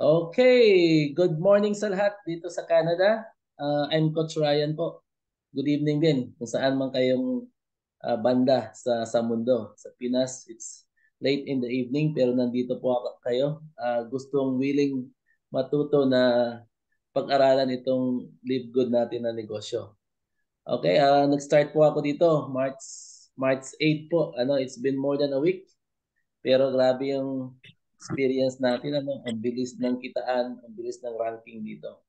Okay, good morning sa lahat dito sa Canada. I'm Coach Ryan po. Good evening din kung saan man kayong banda sa mundo. Sa Pinas, it's late in the evening pero nandito po ako kayo. Gustong willing matuto na pag-aralan itong live good natin na negosyo. Okay, nag-start po ako dito March 8 po. It's been more than a week. Pero grabe yung experience natin, ang bilis ng kitaan, ang bilis ng ranking dito.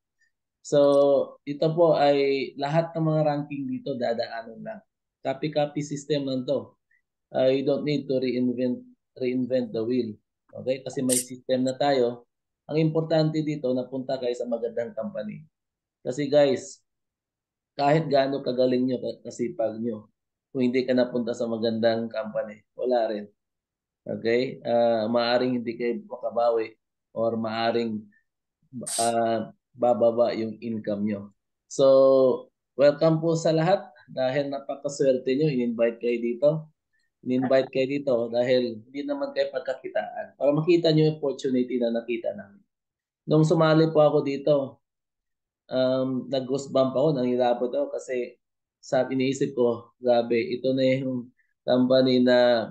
So, ito po ay lahat ng mga ranking dito dadaanan lang. Copy-copy system lang to. You don't need to reinvent the wheel. Okay? Kasi may system na tayo. Ang importante dito, napunta kayo sa magandang company. Kasi guys, kahit gaano kagaling nyo, kasipag nyo, kung hindi ka napunta sa magandang company, wala rin. Okay? Maaring hindi kayo makabawi or maaring bababa yung income nyo. So, welcome po sa lahat dahil napakaswerte nyo, in-invite kayo dito. In-invite kayo dito dahil hindi naman kayo pagkakitaan. Para makita nyo yung opportunity na nakita namin. Nung sumali po ako dito, nag-goosebump ako, nanghirapan ako kasi iniisip ko, grabe, ito na yung company na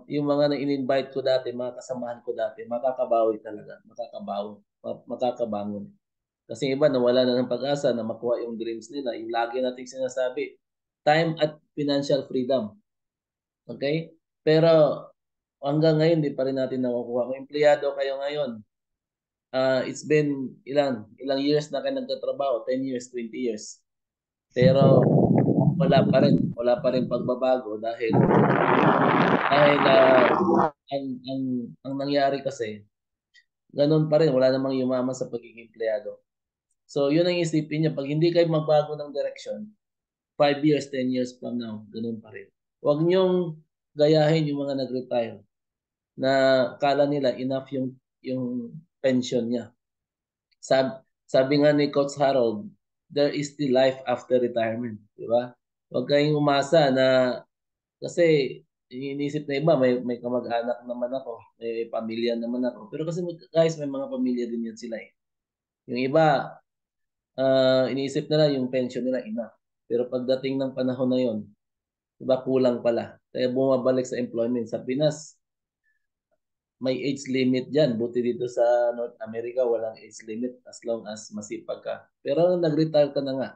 yung mga na-invite ko dati, mga kasamahan ko dati, makakabawi talaga, makakabangon. Kasi iba nawala na ng pag-asa na makuha yung dreams nila. Yung lagi nating sinasabi, time at financial freedom. Okay? Pero hanggang ngayon, di pa rin natin nakukuha. Kung empleyado kayo ngayon, it's been ilang years na kayo nagtatrabaho, 10 years, 20 years. Pero wala pa rin pagbabago dahil ang nangyari kasi, ganun pa rin, wala namang yumaman sa pagiging empleyado. So, yun ang isipin niya. Pag hindi kayo magbago ng direction, 5 years, 10 years from now, ganun pa rin. Huwag niyong gayahin yung mga nag-retire na kala nila enough yung pension niya. Sabi nga ni Coach Harold, there is the life after retirement. Di ba? Huwag kayong umasa na kasi iniisip na iba, may kamag-anak naman ako, may pamilya naman ako. Pero kasi guys, may mga pamilya din yan sila eh. Yung iba, iniisip nila yung pension nila enough. Pero pagdating ng panahon na yon, iba kulang pala. Kaya bumabalik sa employment. Sa Pinas, may age limit dyan. Buti dito sa North America, walang age limit as long as masipag ka. Pero nag-retire ka na nga,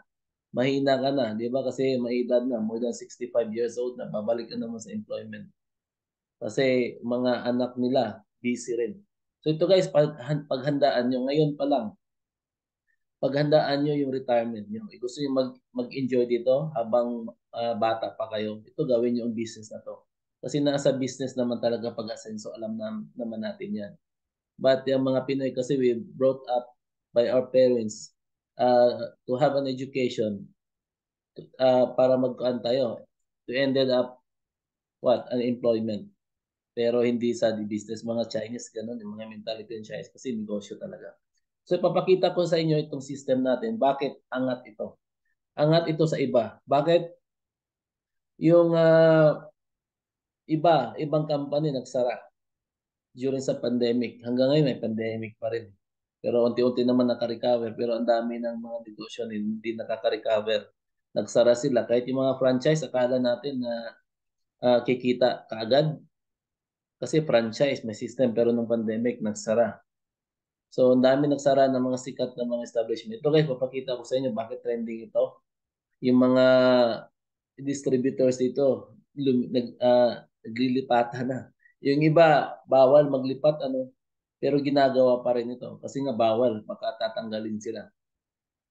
mahina ka na, di ba? Kasi may edad na, more than 65 years old na, babalik ka naman sa employment. Kasi mga anak nila, busy rin. So ito guys, paghandaan nyo, ngayon pa lang, paghandaan nyo yung retirement nyo. Gusto nyo mag-enjoy dito habang bata pa kayo. Ito gawin nyo ang business na to. Kasi nasa business naman talaga pag-asenso. Alam naman natin yan. But yung mga Pinoy kasi we brought up by our parents to have an education para magkaan tayo. To ended up what? Unemployment. Pero hindi sa di business. Mga Chinese, ganun. Yung mga mentality ng Chinese kasi negosyo talaga. So ipapakita ko sa inyo itong system natin. Bakit angat ito? Angat ito sa iba. Bakit? Yung ibang company nagsara during sa pandemic. Hanggang ngayon may pandemic pa rin. Pero unti-unti naman naka-recover. Pero ang dami ng mga negosyo hindi nakaka-recover. Nagsara sila. Kahit yung mga franchise, akala natin na kikita kaagad. Kasi franchise, may system. Pero nung pandemic, nagsara. So, ang dami nagsara ng mga sikat na mga establishment. Ito guys, papakita ko sa inyo bakit trending ito. Yung mga distributors dito, naglilipatan na. Yung iba, bawal maglipat, pero ginagawa pa rin ito. Kasi nga bawal, baka tatanggalin sila.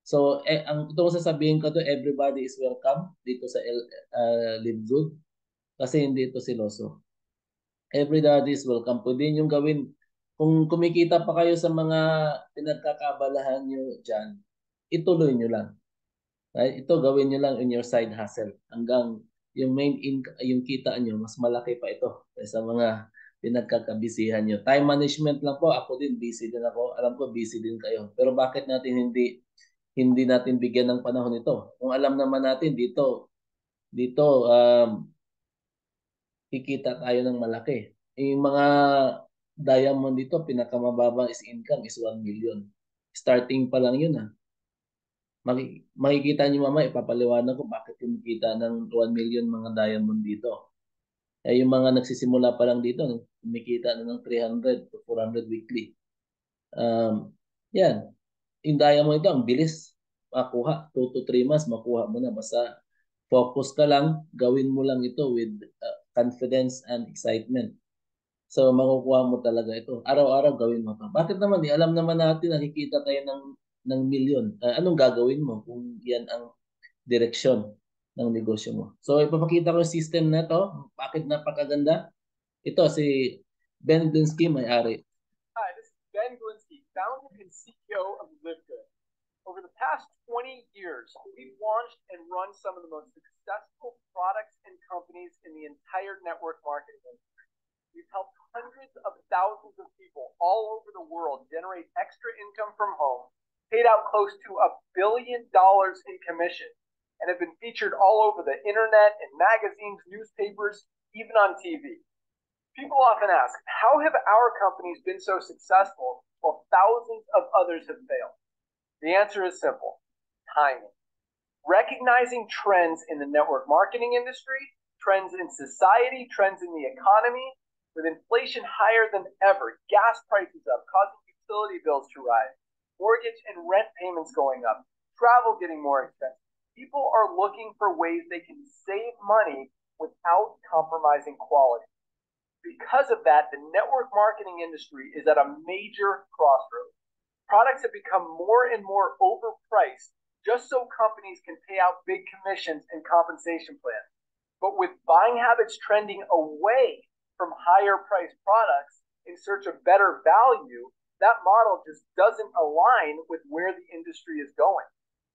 So, itong sasabihin ko to, everybody is welcome dito sa Live Good. Kasi hindi ito siloso. Everybody is welcome. Pwede nyo gawin. Kung kumikita pa kayo sa mga pinagkakabalahan nyo dyan, ituloy nyo lang. Right? Ito gawin nyo lang in your side hustle hanggang yung main income, yung kita nyo, mas malaki pa ito sa mga pinagkakabisihan nyo. Time management lang po. Ako din, busy din ako. Alam ko, busy din kayo. Pero bakit natin hindi natin bigyan ng panahon ito? Kung alam naman natin dito kikita tayo ng malaki. Yung mga Diamond dito, pinakamababang is income is 1 million. Starting pa lang yun. Makikita niyo mamaya, ipapaliwanag ko bakit kumikita ng 1 million mga diamond dito. Yung mga nagsisimula pa lang dito, kumikita na ng 300 to 400 weekly. Yan. Yung diamond ito, ang bilis makuha. 2 to 3 months, makuha mo na. Basta focus ka lang, gawin mo lang ito with confidence and excitement. So, makukuha mo talaga ito. Araw-araw gawin mo ito. Bakit naman? Alam naman natin, nakikita tayo ng milyon. Anong gagawin mo kung yan ang direksyon ng negosyo mo? So, ipapakita ko yung system na to. Bakit napakaganda? Ito, si Ben Glinsky, may-ari. Hi, this is Ben Glinsky, founder and CEO of LiveGood. Over the past 20 years, we've launched and run some of the most successful products and companies in the entire network marketing industry. We've helped hundreds of thousands of people all over the world generate extra income from home, paid out close to $1 billion in commission, and have been featured all over the internet and magazines, newspapers, even on TV. People often ask, how have our companies been so successful while thousands of others have failed? The answer is simple: timing. Recognizing trends in the network marketing industry, trends in society, trends in the economy. With inflation higher than ever, gas prices up, causing utility bills to rise, mortgage and rent payments going up, travel getting more expensive. People are looking for ways they can save money without compromising quality. Because of that, the network marketing industry is at a major crossroads. Products have become more and more overpriced just so companies can pay out big commissions and compensation plans. But with buying habits trending away from higher priced products in search of better value, that model just doesn't align with where the industry is going.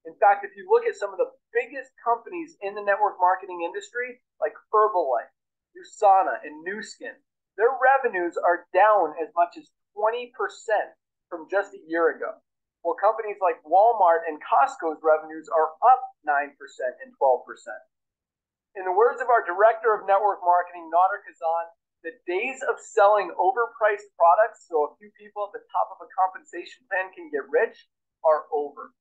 In fact, if you look at some of the biggest companies in the network marketing industry, like Herbalife, USANA, and Nu Skin, their revenues are down as much as 20% from just a year ago, while companies like Walmart and Costco's revenues are up 9% and 12%. In the words of our director of network marketing, Nader Kazan, the days of selling overpriced products so a few people at the top of a compensation plan can get rich are over.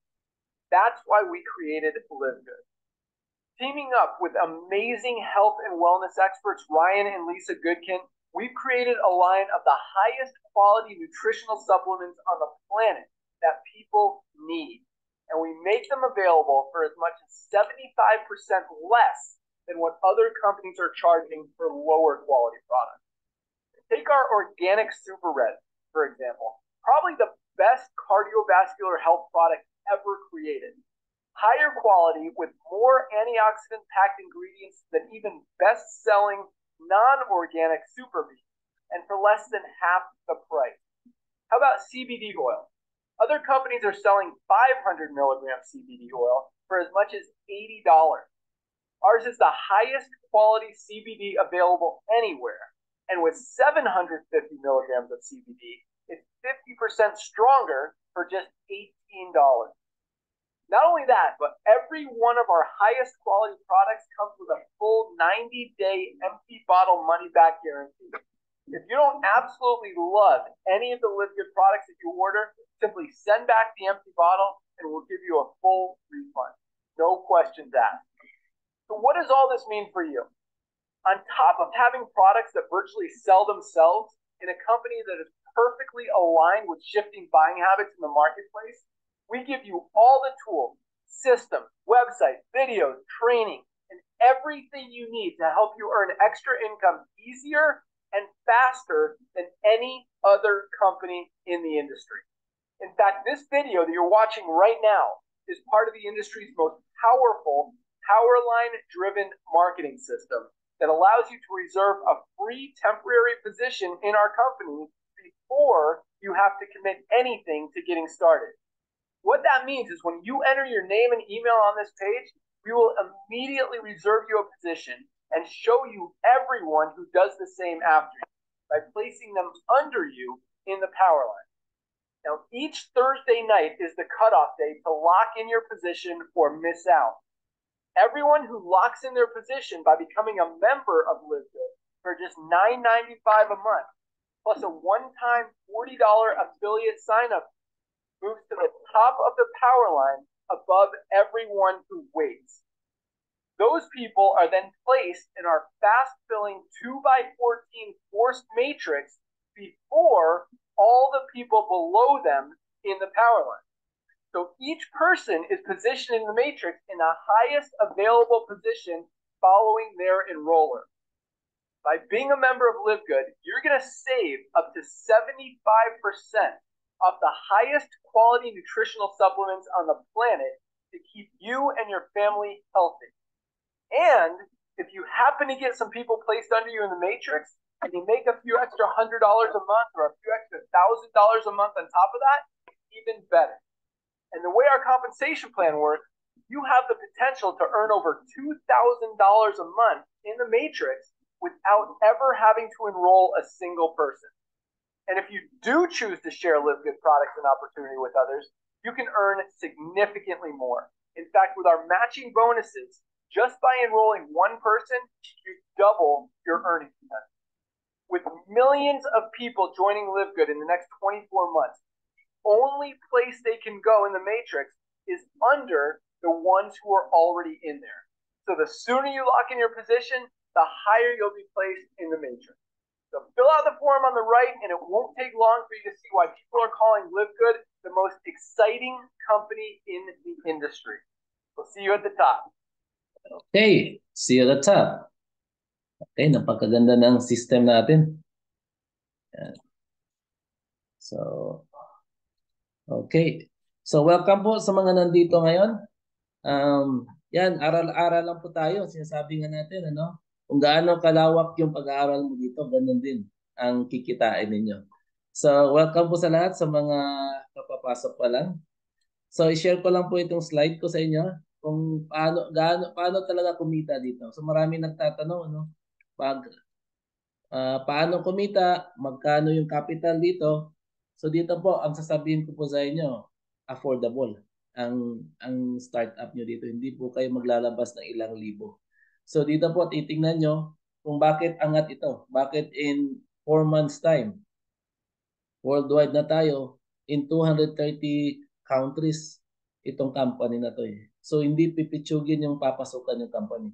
That's why we created LiveGood. Teaming up with amazing health and wellness experts Ryan and Lisa Goodkin, we've created a line of the highest quality nutritional supplements on the planet that people need. And we make them available for as much as 75% less than what other companies are charging for lower quality products. Take our organic Super Red, for example, probably the best cardiovascular health product ever created. Higher quality with more antioxidant packed ingredients than even best selling non-organic Super Beet, and for less than half the price. How about CBD oil? Other companies are selling 500 milligram CBD oil for as much as $80. Ours is the highest quality CBD available anywhere, and with 750 milligrams of CBD, it's 50% stronger for just $18. Not only that, but every one of our highest quality products comes with a full 90-day empty bottle money-back guarantee. If you don't absolutely love any of the LiveGood products that you order, simply send back the empty bottle and we'll give you a full refund. No questions asked. So what does all this mean for you? On top of having products that virtually sell themselves in a company that is perfectly aligned with shifting buying habits in the marketplace, we give you all the tools, systems, websites, videos, training, and everything you need to help you earn extra income easier and faster than any other company in the industry. In fact, this video that you're watching right now is part of the industry's most powerful Powerline-driven marketing system that allows you to reserve a free temporary position in our company before you have to commit anything to getting started. What that means is when you enter your name and email on this page, we will immediately reserve you a position and show you everyone who does the same after you by placing them under you in the Powerline. Now, each Thursday night is the cutoff date to lock in your position or miss out. Everyone who locks in their position by becoming a member of LiveGood for just $9.95 a month plus a one-time $40 affiliate sign-up moves to the top of the power line above everyone who waits. Those people are then placed in our fast-filling 2x14 forced matrix before all the people below them in the power line. So each person is positioned in the matrix in the highest available position following their enroller. By being a member of Live Good, you're going to save up to 75% of the highest quality nutritional supplements on the planet to keep you and your family healthy. And if you happen to get some people placed under you in the matrix and you make a few extra $100 a month or a few extra $1,000 a month on top of that, even better. And the way our compensation plan works, you have the potential to earn over $2,000 a month in the matrix without ever having to enroll a single person. And if you do choose to share Live Good products and opportunity with others, you can earn significantly more. In fact, with our matching bonuses, just by enrolling one person, you double your earning potential. With millions of people joining Live Good in the next 24 months, the only place they can go in the matrix is under the ones who are already in there. So the sooner you lock in your position, the higher you'll be placed in the matrix. So fill out the form on the right, and it won't take long for you to see why people are calling Live Good the most exciting company in the industry. We'll see you at the top. Okay, see you at the top. Okay, napakaganda ng system natin. Yan. So, okay. So, welcome po sa mga nandito ngayon. Yan, aral-aral lang po tayo. Sinasabi nga natin, ano? Kung gaano kalawak yung pag-aaral mo dito, ganun din ang kikitain ninyo. So, welcome po sa lahat sa mga kapapasok pa lang. So, i-share ko lang po itong slide ko sa inyo kung paano talaga kumita dito. So, marami nagtatanong, ano? Paano kumita, magkano yung capital dito. So dito po, ang sasabihin ko po sa inyo, affordable ang startup nyo dito. Hindi po kayo maglalabas ng ilang libo. So dito po, titingnan nyo kung bakit angat ito. Bakit in 4 months time, worldwide na tayo, in 230 countries, itong company na to eh. So hindi pipitsugin yung papasukan yung company.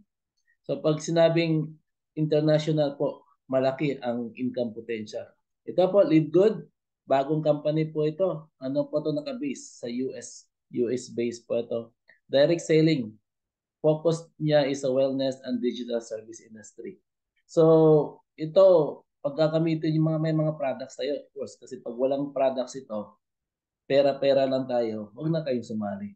So pag sinabing international po, malaki ang income potential. Ito po, Live Good, bagong company po ito. Ano po ito nakabase sa US? US based po ito. Direct selling. Focus niya is sa wellness and digital service industry. So, ito, pagkakamitin yung may mga products tayo, of course, kasi pag walang products ito, pera-pera lang tayo, huwag na kayong sumali.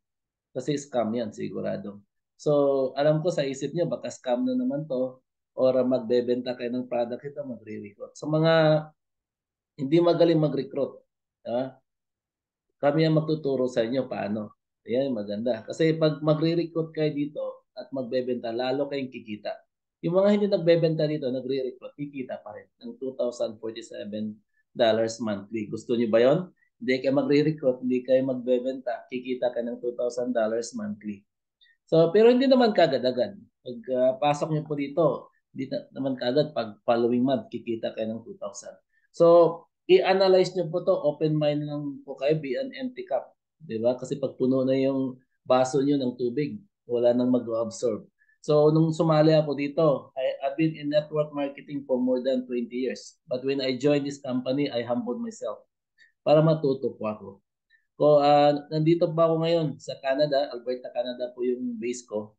Kasi scam yan, sigurado. So, alam ko sa isip niyo, baka scam na naman to or magbebenta kayo ng product ito, magre-recruit. Sa mga hindi magaling mag-recruit, kami ang magtuturo sa inyo paano. Ayan, maganda. Kasi pag magre-recruit kayo dito at magbebenta, lalo kayong kikita. Yung mga hindi nagbebenta dito, nagre-recruit, kikita pa rin ng $2,047 monthly. Gusto niyo ba yon? Hindi kayo magre-recruit, hindi kayo magbebenta, kikita ka ng $2,000 monthly. So, pero hindi naman kagad-agad. Pag pasok niyo po dito, hindi naman kagad pag following month, kikita kayo ng 2,000. So, i-analyze niyo po to, open mind lang po kayo, be an empty cup. Diba? Kasi pag puno na yung baso niyo ng tubig, wala nang mag-absorb. So, nung sumali ako dito, I've been in network marketing for more than 20 years. But when I joined this company, I humbled myself para matuto po ako. Nandito pa ako ngayon sa Canada, Alberta, Canada po yung base ko.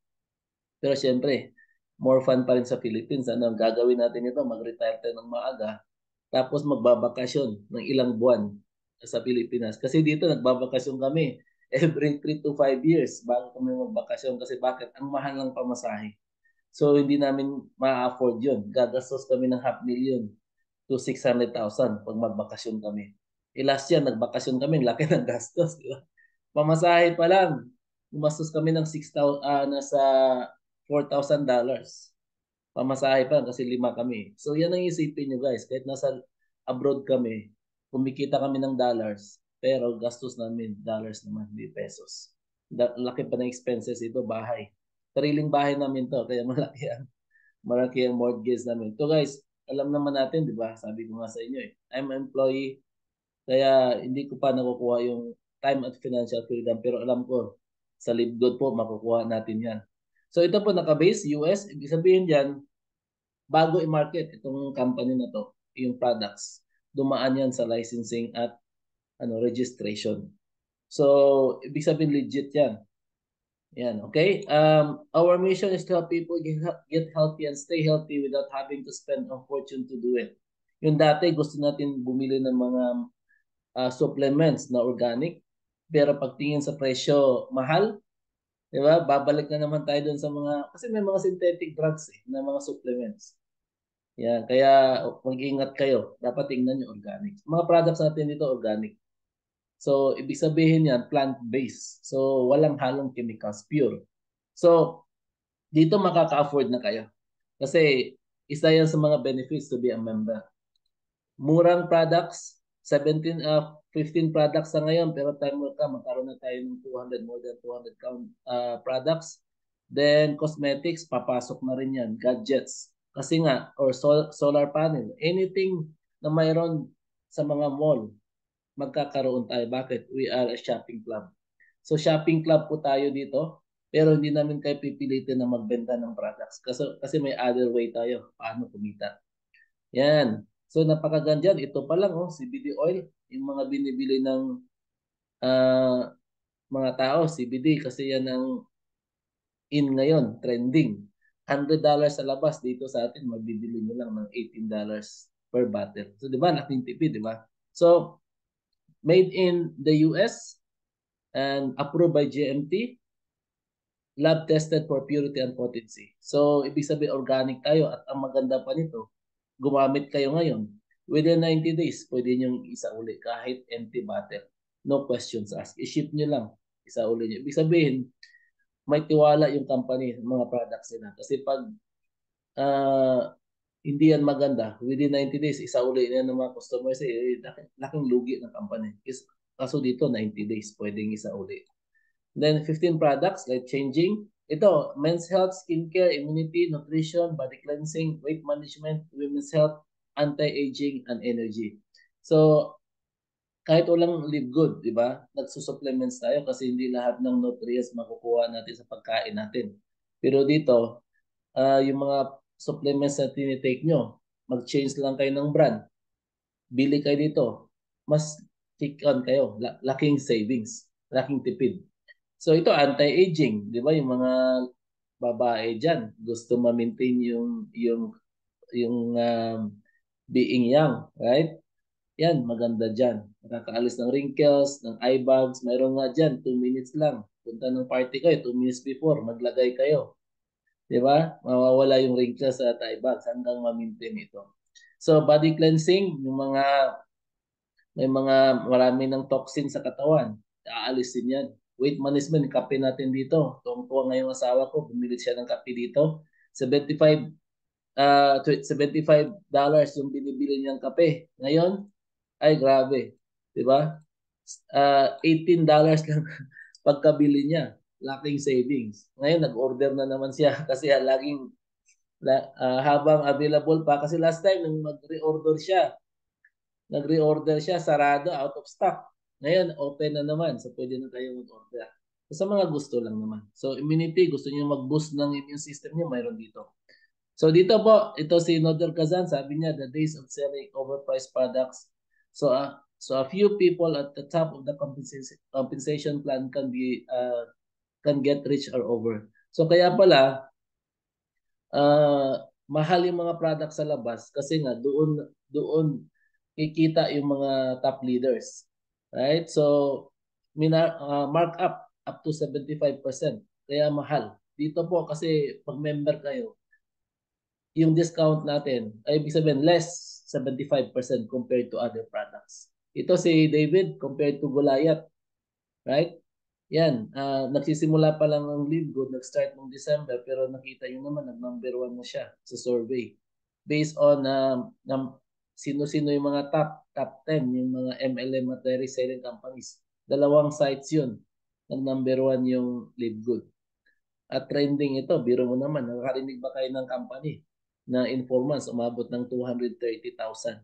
Pero siyempre, more fun pa rin sa Philippines. Ano, gagawin natin ito, mag-retire tayo ng maaga, tapos magbabakasyon ng ilang buwan sa Pilipinas. Kasi dito, nagbabakasyon kami every 3 to 5 years bago kami magbakasyon. Kasi bakit? Ang mahal ng pamasahe. So, hindi namin ma-afford yun. Gagastos kami ng $500,000 to 600,000 pag magbakasyon kami. Last year, nagbakasyon kami, laki ng gastos, di ba? Pamasahe pa lang, gumastos kami ng nasa $4,000. Pamasahe pa kasi 5 kami. So yan ang isipin nyo guys, kahit nasa abroad kami, kumikita kami ng dollars, pero gastos namin dollars naman, hindi pesos. Laki pa ng expenses ito, bahay. Sariling bahay namin to, kaya malaki ang mortgage namin. To guys, alam naman natin, di ba? Sabi ko nga sa inyo I'm an employee, kaya hindi ko pa nakukuha yung time at financial freedom. Pero alam ko, sa Live Good po, makukuha natin yan. So ito po naka-base US, ibig sabihin dyan, bago i-market itong company na to, yung products, dumaan yan sa licensing at registration. So, ibig sabihin legit yan. Yan, okay? Our mission is to help people get healthy and stay healthy without having to spend a fortune to do it. Yung dati, gusto natin bumili ng mga supplements na organic, pero pagtingin sa presyo, mahal. Di ba? Babalik na naman tayo dun sa mga, kasi may mga synthetic drugs na mga supplements. Yan, kaya mag-ingat kayo. Dapat tingnan nyo organic. Mga products natin dito, organic. So, ibig sabihin yan, plant-based. So, walang halong chemicals, pure. So, dito makaka-afford na kayo. Kasi, isa yan sa mga benefits to be a member. Murang products, 15 products na ngayon, pero time mo ka, magkaroon na tayo ng 200, more than 200 products. Then, cosmetics, papasok na rin yan. Gadgets. Kasi nga, or solar panel, anything na mayroon sa mga mall, magkakaroon tayo. Bakit? We are a shopping club. So shopping club po tayo dito, pero hindi namin kayo pipilitin na magbenta ng products. Kasi may other way tayo. Paano kumita? Yan. So napakaganda yan. Ito pa lang, CBD oil. Yung mga binibili ng uh, mga tao, CBD. Kasi yan ang in ngayon, trending. $100 sa labas dito sa atin, mabibili nyo lang ng $18 per bottle. So, di ba? Laking tipid, di ba? So, made in the US and approved by GMT, lab tested for purity and potency. So, ibig sabihin organic tayo at ang maganda pa nito, gumamit kayo ngayon. Within 90 days, pwede nyo isa uli kahit empty bottle. No questions asked. I-ship nyo lang, isa uli nyo. Ibig sabihin, may tiwala yung company, mga products nila. Kasi pag uh, hindi yan maganda, within 90 days, isa uli na ng mga customers, laking lugi ng company. Kaso dito, 90 days, pwedeng isa uli. Then 15 products, like changing. Ito, men's health, skincare, immunity, nutrition, body cleansing, weight management, women's health, anti-aging, and energy. So, kahit walang live good, di ba? Nagsusupplements tayo kasi hindi lahat ng nutrients makukuha natin sa pagkain natin. Pero dito, yung mga supplements na tinitake nyo, mag-change lang kayo ng brand. Bili kayo dito. Mas kick on kayo. Laking savings. Laking tipid. So ito, anti-aging. Di ba? Yung mga babae dyan, gusto ma-maintain yung being young. Right? Yan, maganda dyan. Nakakaalis ng wrinkles, ng eye bags. Mayroon nga dyan, 2 minutes lang. Punta ng party kayo, 2 minutes before, maglagay kayo. Di ba? Mawawala yung wrinkles sa eye bags hanggang ma-maintain ito. So, body cleansing, yung mga may mga marami ng toxin sa katawan, aalisin yan. Weight management, kape natin dito. Tuwang-tuwa ngayong asawa ko, bumili siya ng kape dito. 75 $75 yung binibili niyang kape. Ngayon, ay grabe. 'Di ba? $18 lang pagkabili niya. Laking savings. Ngayon, nag-order na naman siya kasi laging habang available pa. Kasi last time, nung nag-reorder siya, sarado, out of stock. Ngayon, open na naman. So, pwede na tayo mag-order. So, sa mga gusto lang naman. So, immunity, gusto niyo mag-boost ng immune system niyo, mayroon dito. So, dito po, ito si Noder Kazan, sabi niya, the days of selling overpriced products. So a few people at the top of the compensation plan can get rich or over. So, kaya pala, mahal yung mga products sa labas kasi nga doon kikita yung mga top leaders. Right? So, mark up to 75%. Kaya mahal. Dito po kasi pag member kayo, yung discount natin ay ibig sabihin less 75% compared to other products. Ito si David compared to Goliath, right? Yan, nagsisimula pa lang ng Live Good, nag-start ng December, pero nakita nyo naman, nag-number 1 na siya sa survey. Based on sino-sino yung mga top 10, yung mga MLM at direct selling companies. Dalawang sites yun, nag-number 1 yung Live Good. At trending ito, biro mo naman, nakakarinig ba kayo ng company? na in 4 months, umabot ng 230,000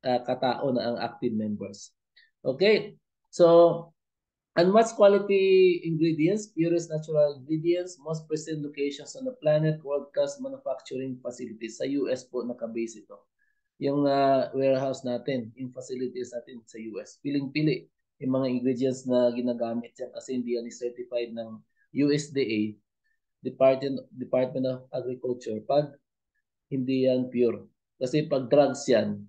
katao na ang active members. Okay, so unmatched quality ingredients, purest natural ingredients, most pristine locations on the planet, world-class manufacturing facilities. Sa US po nakabase ito. Yung warehouse natin, yung facilities natin sa US. Piling-pili yung mga ingredients na ginagamit yan kasi hindi yan certified ng USDA, Department of Agriculture, pag hindi yan pure. Kasi pag drugs yan,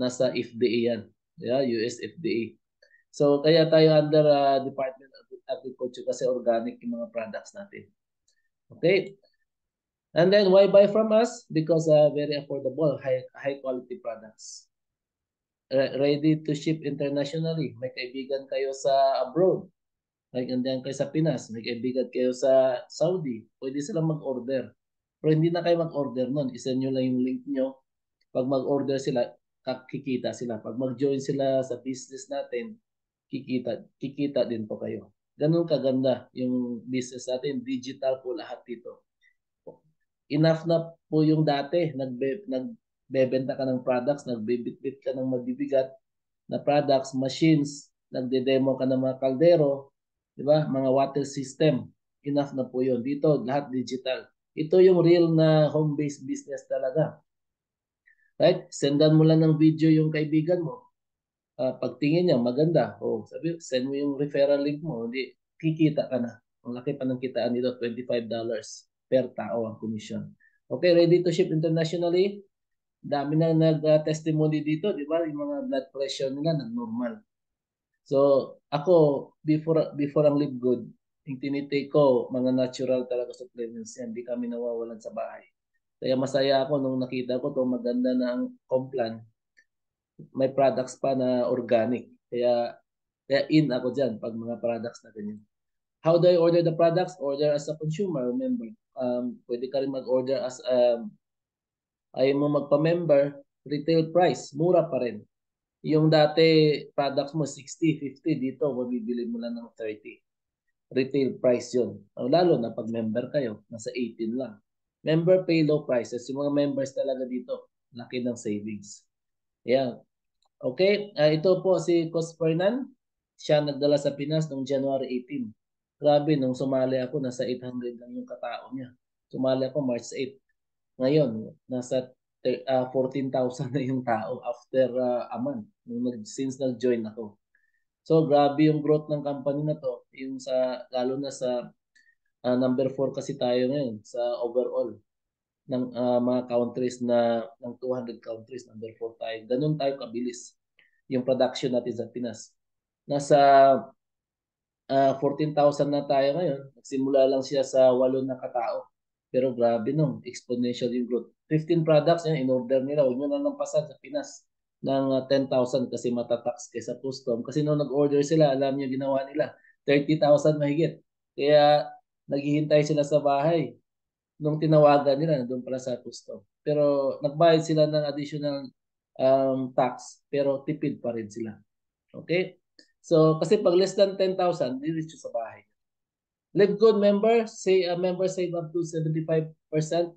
nasa FDA yan. Yeah, US FDA. So kaya tayo under Department of Agriculture kasi organic yung mga products natin. Okay? And then why buy from us? Because very affordable, high quality products. Ready to ship internationally. May kaibigan kayo sa abroad. May kaibigan kayo sa Pinas. May kaibigan kayo sa Saudi. Pwede silang mag-order. Pero hindi na kayo mag-order nun. Isend nyo lang yung link nyo. Pag mag-order sila, kikita sila. Pag mag-join sila sa business natin, kikita din po kayo. Ganun kaganda yung business natin. Digital po lahat dito. Enough na po yung dati. Nagbebenta ka ng products, nagbibitbit ka ng mabibigat na products, machines, nagde-demo ka ng mga kaldero, di ba? Mga water system. Enough na po yun. Dito, lahat digital. Ito yung real na home-based business talaga. Right? Sendan mo lang ng video yung kaibigan mo. Pagtingin niya, maganda. Sabi, send mo yung referral link mo. Hindi, kikita ka na. Ang laki pa ng kitaan dito, $25 per tao ang commission. Okay, ready to ship internationally. Dami na nag-testimony dito, di ba? Yung mga blood pressure nila nag-normal. So, ako, before ang Live Good, yung tinitake ko, mga natural talaga supplements yan. Hindi kami nawawalan sa bahay. Kaya masaya ako nung nakita ko to maganda na ang Complan. May products pa na organic. Kaya in ako dyan pag mga products na ganyan. How do I order the products? Order as a consumer, remember. Pwede ka rin mag-order as ayaw mo magpa-member, retail price, mura pa rin. Yung dati products mo 60, 50, dito mabibili mo lang ng 30. Retail price yun. Lalo na pag member kayo, nasa 18 lang. Member pay low prices. Yung mga members talaga dito, laki ng savings. Yan. Okay, ito po si Cos Fernan. Siya nagdala sa Pinas noong January 18. Grabe, nung sumali ako, nasa 800 lang yung katao niya. Sumali ako March 8. Ngayon, nasa 14,000 na yung tao after a month since nag-join ako. So grabe yung growth ng company na to, yung sa lalo na sa number 4 kasi tayo ngayon sa overall ng mga countries ng 200 countries, number 4 tayo. Ganun tayo kabilis yung production natin sa Pinas. Nasa 14,000 na tayo ngayon. Nagsimula lang siya sa 8 na katao. Pero grabe nung exponential yung growth. 15 products yan, in-order nila. Huwag nyo na lampasan sa Pinas ng 10,000 kasi matatax kaysa custom. Kasi nung nag-order sila, alam nyo ginawa nila, 30,000 mahigit. Kaya naghihintay sila sa bahay. Nung tinawagan nila, nandun pala sa custom. Pero nagbayad sila ng additional tax, pero tipid pa rin sila. Okay? So, kasi pag less than 10,000, diretso sa bahay. Live Good members save up to 75%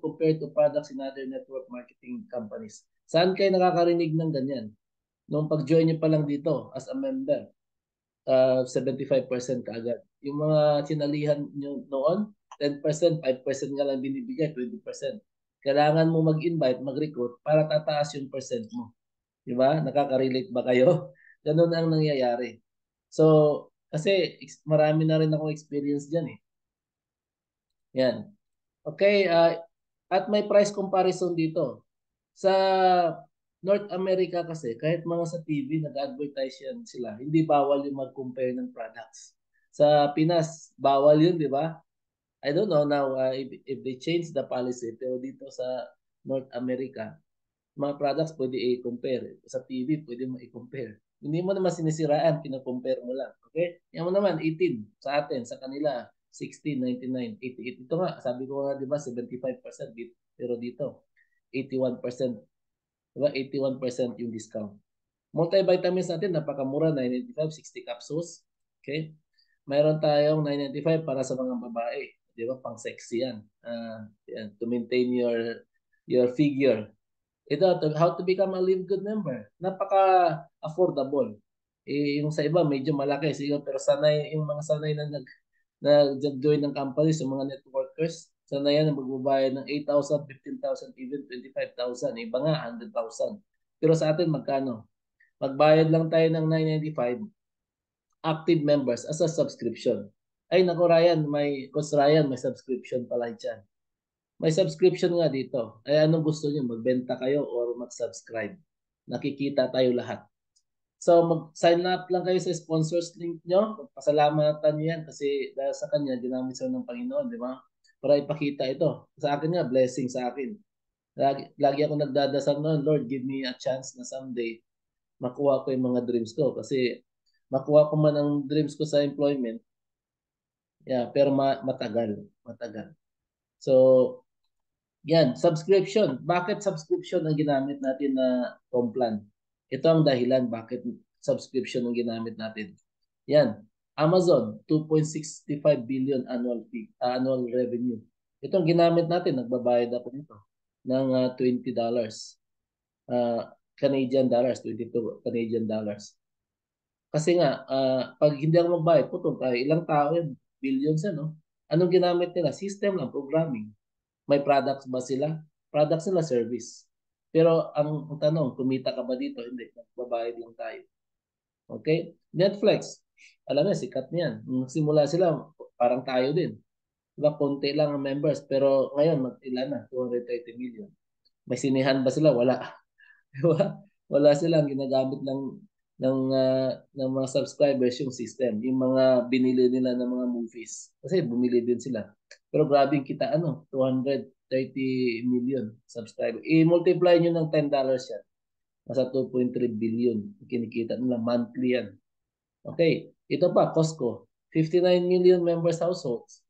compared to products in other network marketing companies. Saan kayo nakakarinig ng ganyan? Nung pag-join nyo pa lang dito as a member, 75% kaagad. Yung mga sinalihan nyo noon, 10%, 5% nga lang binibigay, 20%. Kailangan mo mag-invite, mag-recruit para tataas yung percent mo. Di ba? Nakaka-relate ba kayo? Ganun ang nangyayari. So, kasi marami na rin akong experience dyan eh. Yan. Okay, at may price comparison dito. Sa North America kasi, kahit mga sa TV, nag-advertise yan sila. Hindi bawal yung mag-compare ng products. Sa Pinas, bawal yun, di ba? I don't know now if they change the policy, pero dito sa North America, mga products pwede i-compare. Sa TV, pwede mo i-compare. Hindi mo naman sinisiraan, pinakompare mo lang. Okay? Yan mo naman, 18 sa atin, sa kanila, 16, 99, 88. Ito nga, sabi ko nga, di ba, 75%, pero dito, 81%. Diba? 81% yung discount. Multivitamins natin, napakamura, 995, 60 capsules. Okay? Mayroon tayong 995 para sa mga babae. Di ba? Pang sexy yan. Yan. To maintain your your figure. Ito, how to become a Live Good member. Napaka-affordable. Yung sa iba, medyo malaki. Siguro, pero sanay, yung mga sanay na nag-join ng company sa mga networkers, sanay yan na magbabayad ng 8,000, 15,000, even 25,000. Iba nga, 100,000. Pero sa atin, magkano? Magbayad lang tayo ng 995 active members as a subscription. Ay, naku Ryan, Coach Ryan, may subscription pala dyan. May subscription nga dito. Ay, anong gusto niyo? Magbenta kayo or mag-subscribe? Nakikita tayo lahat. So, mag-sign up lang kayo sa sponsors link nyo. Pasalamatan niyo yan kasi dahil sa kanya, ginamit sa ng Panginoon, di ba? Para ipakita ito. Sa akin nga, blessing sa akin. Lagi ako nagdadasal noon, Lord, give me a chance na someday makuha ko yung mga dreams ko. Kasi makuha ko man ang dreams ko sa employment, yeah, pero matagal. Matagal. So, yan, subscription. Bakit subscription ang ginamit natin na Complan? Ito ang dahilan bakit subscription ang ginamit natin. Yan, Amazon, 2.65 billion annual revenue. Ito ang ginamit natin, nagbabayad ako nito ng $20. Canadian dollars, 22 Canadian dollars. Kasi nga, pag hindi ako magbayad, putol tayo. Ilang tao yan? Billions yan, no? Anong ginamit nila? System lang, programming. May products ba sila? Products nila, service. Pero ang tanong, kumita ka ba dito? Hindi, magbabayad lang tayo. Okay? Netflix, alam mo, sikat niyan. Nung simula sila, parang tayo din. Diba, konti lang ang members. Pero ngayon, ilan na? 230 million. May sinihan ba sila? Wala. Diba? Wala silang ginagamit ng mga subscribers yung system, yung mga binili nila ng mga movies. Kasi bumili din sila. Pero grabe yung kita, 230 million subscribers. I-multiply nyo ng $10 yan. Nasa 2.3 billion. Kinikita nila monthly yan. Okay. Ito pa, Costco. 59 million members households.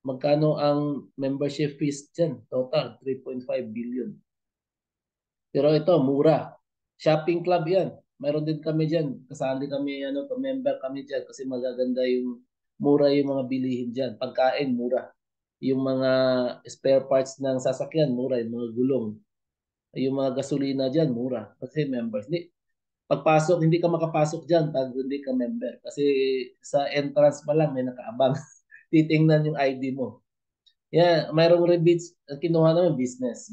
Magkano ang membership fees dyan? Total, 3.5 billion. Pero ito, mura. Shopping club yan. Mayroon din kami dyan. Kasali kami, member kami dyan kasi magaganda mura yung mga bilihin dyan. Pagkain, mura. Yung mga spare parts ng sasakyan, mura. Yung mga gulong. Yung mga gasolina dyan, mura. Kasi members. Pagpasok, hindi ka makapasok dyan pag hindi ka member. Kasi sa entrance pa lang may nakaabang. Titingnan yung ID mo. Yeah, mayroong rebates. Kinuha namin business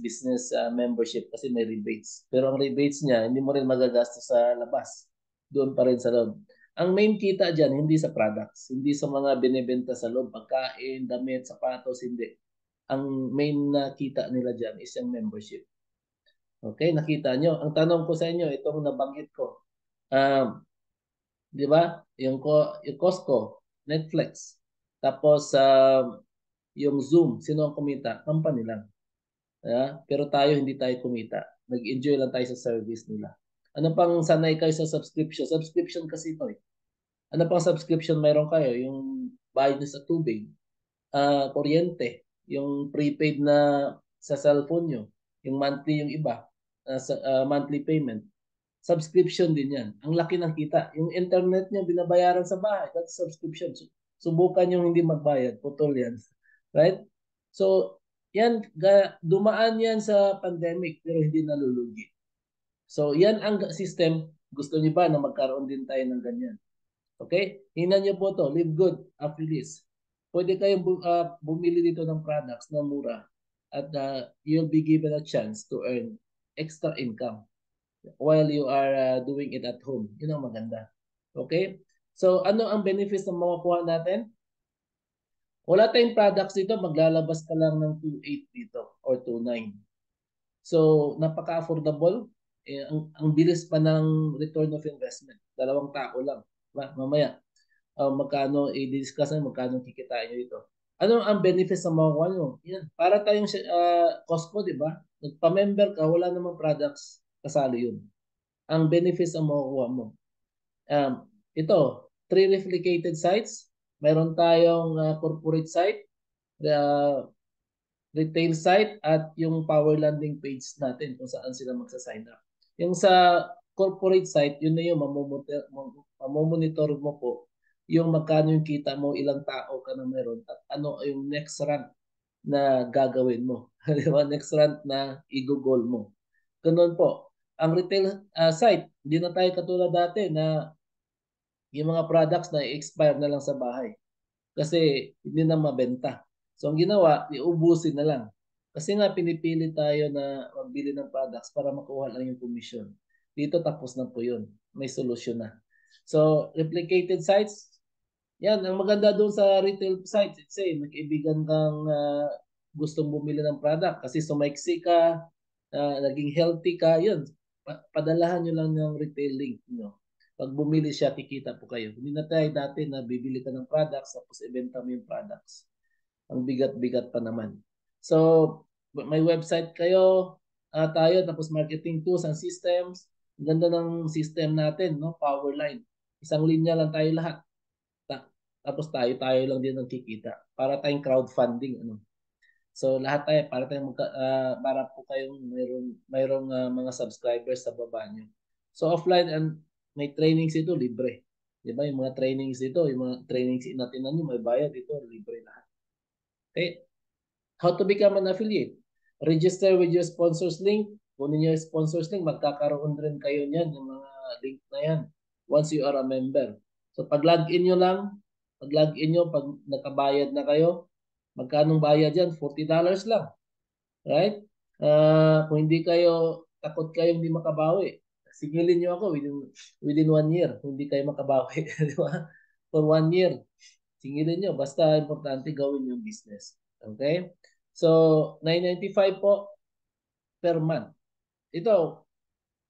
membership kasi may rebates. Pero ang rebates niya, hindi mo rin magagastos sa labas. Doon pa rin sa loob. Ang main kita dyan, hindi sa products, hindi sa mga binibenta sa loob, pagkain, damit, sapatos, hindi. Ang main na kita nila dyan is yung membership. Okay, nakita nyo. Ang tanong ko sa inyo, itong nabanggit ko. Di ba? Yung Costco, Netflix. Tapos, yung Zoom, sino ang kumita? Company lang. Pero tayo, hindi tayo kumita. Nag-enjoy lang tayo sa service nila. Ano pang sanay kayo sa subscription? Subscription kasi ito eh. Ano pang subscription mayroon kayo? Yung bayad nyo sa tubig, kuryente, yung prepaid na sa cellphone nyo, yung monthly yung iba, monthly payment. Subscription din yan. Ang laki ng kita. Yung internet nyo, binabayaran sa bahay. That's subscription. Subukan yung hindi magbayad. Putol yan. Right? So, yan, dumaan yan sa pandemic pero hindi nalulugi. So, yan ang system. Gusto niyo ba na magkaroon din tayo ng ganyan? Okay? Hinan niyo po to. Live good. Affiliates. Pwede kayong bumili dito ng products na mura at you'll be given a chance to earn extra income while you are doing it at home. Yun ang maganda. Okay? So, ano ang benefits na makukuha natin? Wala tayong products dito, maglalabas ka lang ng 2.8 dito or 2.9. So, napaka-affordable. Ang bilis pa ng return of investment. 2 tao lang. Mamaya, magkano i-discuss na magkano kikitain nyo dito. Ano ang benefits na makukuha nyo? Yan. Para tayong Costco, di ba? Nagpa-member ka, wala namang products kasali yun. Ang benefits ang makukuha mo. Ito, 3 replicated sites. Meron tayong corporate site, retail site, at yung power landing page natin kung saan sila magsa-sign up. Yung sa corporate site, yun na yung mamomonitor mo po yung magkano yung kita mo, ilang tao ka na meron, at ano yung next rank na gagawin mo. Di ba? Next rant na i-goal mo. Ganun po. Ang retail site, hindi na tayo katulad dati na yung mga products na i-expire na lang sa bahay. Kasi hindi na mabenta. So ang ginawa, iubusin na lang. Kasi nga pinipili tayo na magbili ng products para makuha lang yung commission. Dito tapos na po yun. May solusyon na. So replicated sites, yan, ang maganda doon sa retail sites, let's say, may kaibigan kang gustong bumili ng product kasi sumaiksi ka, naging healthy ka, yun, padalahan nyo lang ng retail link nyo. Pag bumili siya, kikita po kayo. Hindi na tayo dati na bibili ka ng products tapos ibenta mo yung products. Ang bigat-bigat pa naman. So, may website kayo, tayo, tapos marketing tools and systems. Ang ganda ng system natin, no? Powerline. Isang linya lang tayo lahat. Tapos tayo lang din ang kikita. Para tayong crowdfunding, ano. So lahat tayo para po kayong mayroong mga subscribers sa baba nyo. So offline and may trainings ito libre. 'Di ba? Yung mga trainings dito, yung mga trainings natin nyo may bayad ito, libre lahat. Okay? How to become an affiliate? Register with your sponsors link. Kunin niyo yung sponsors link, magkakaroon rin kayo niyan, yung mga link na yan. Once you are a member. So pag login nyo lang, pag login nyo, pag nakabayad na kayo, magkanong bayad yan? $40 lang. Right? Kung hindi kayo, takot kayo hindi makabawi, sigilin nyo ako within 1 year, kung hindi kayo makabawi. Di ba? For 1 year, singilin nyo. Basta importante gawin yung business. Okay? So, 995 po per month. Ito,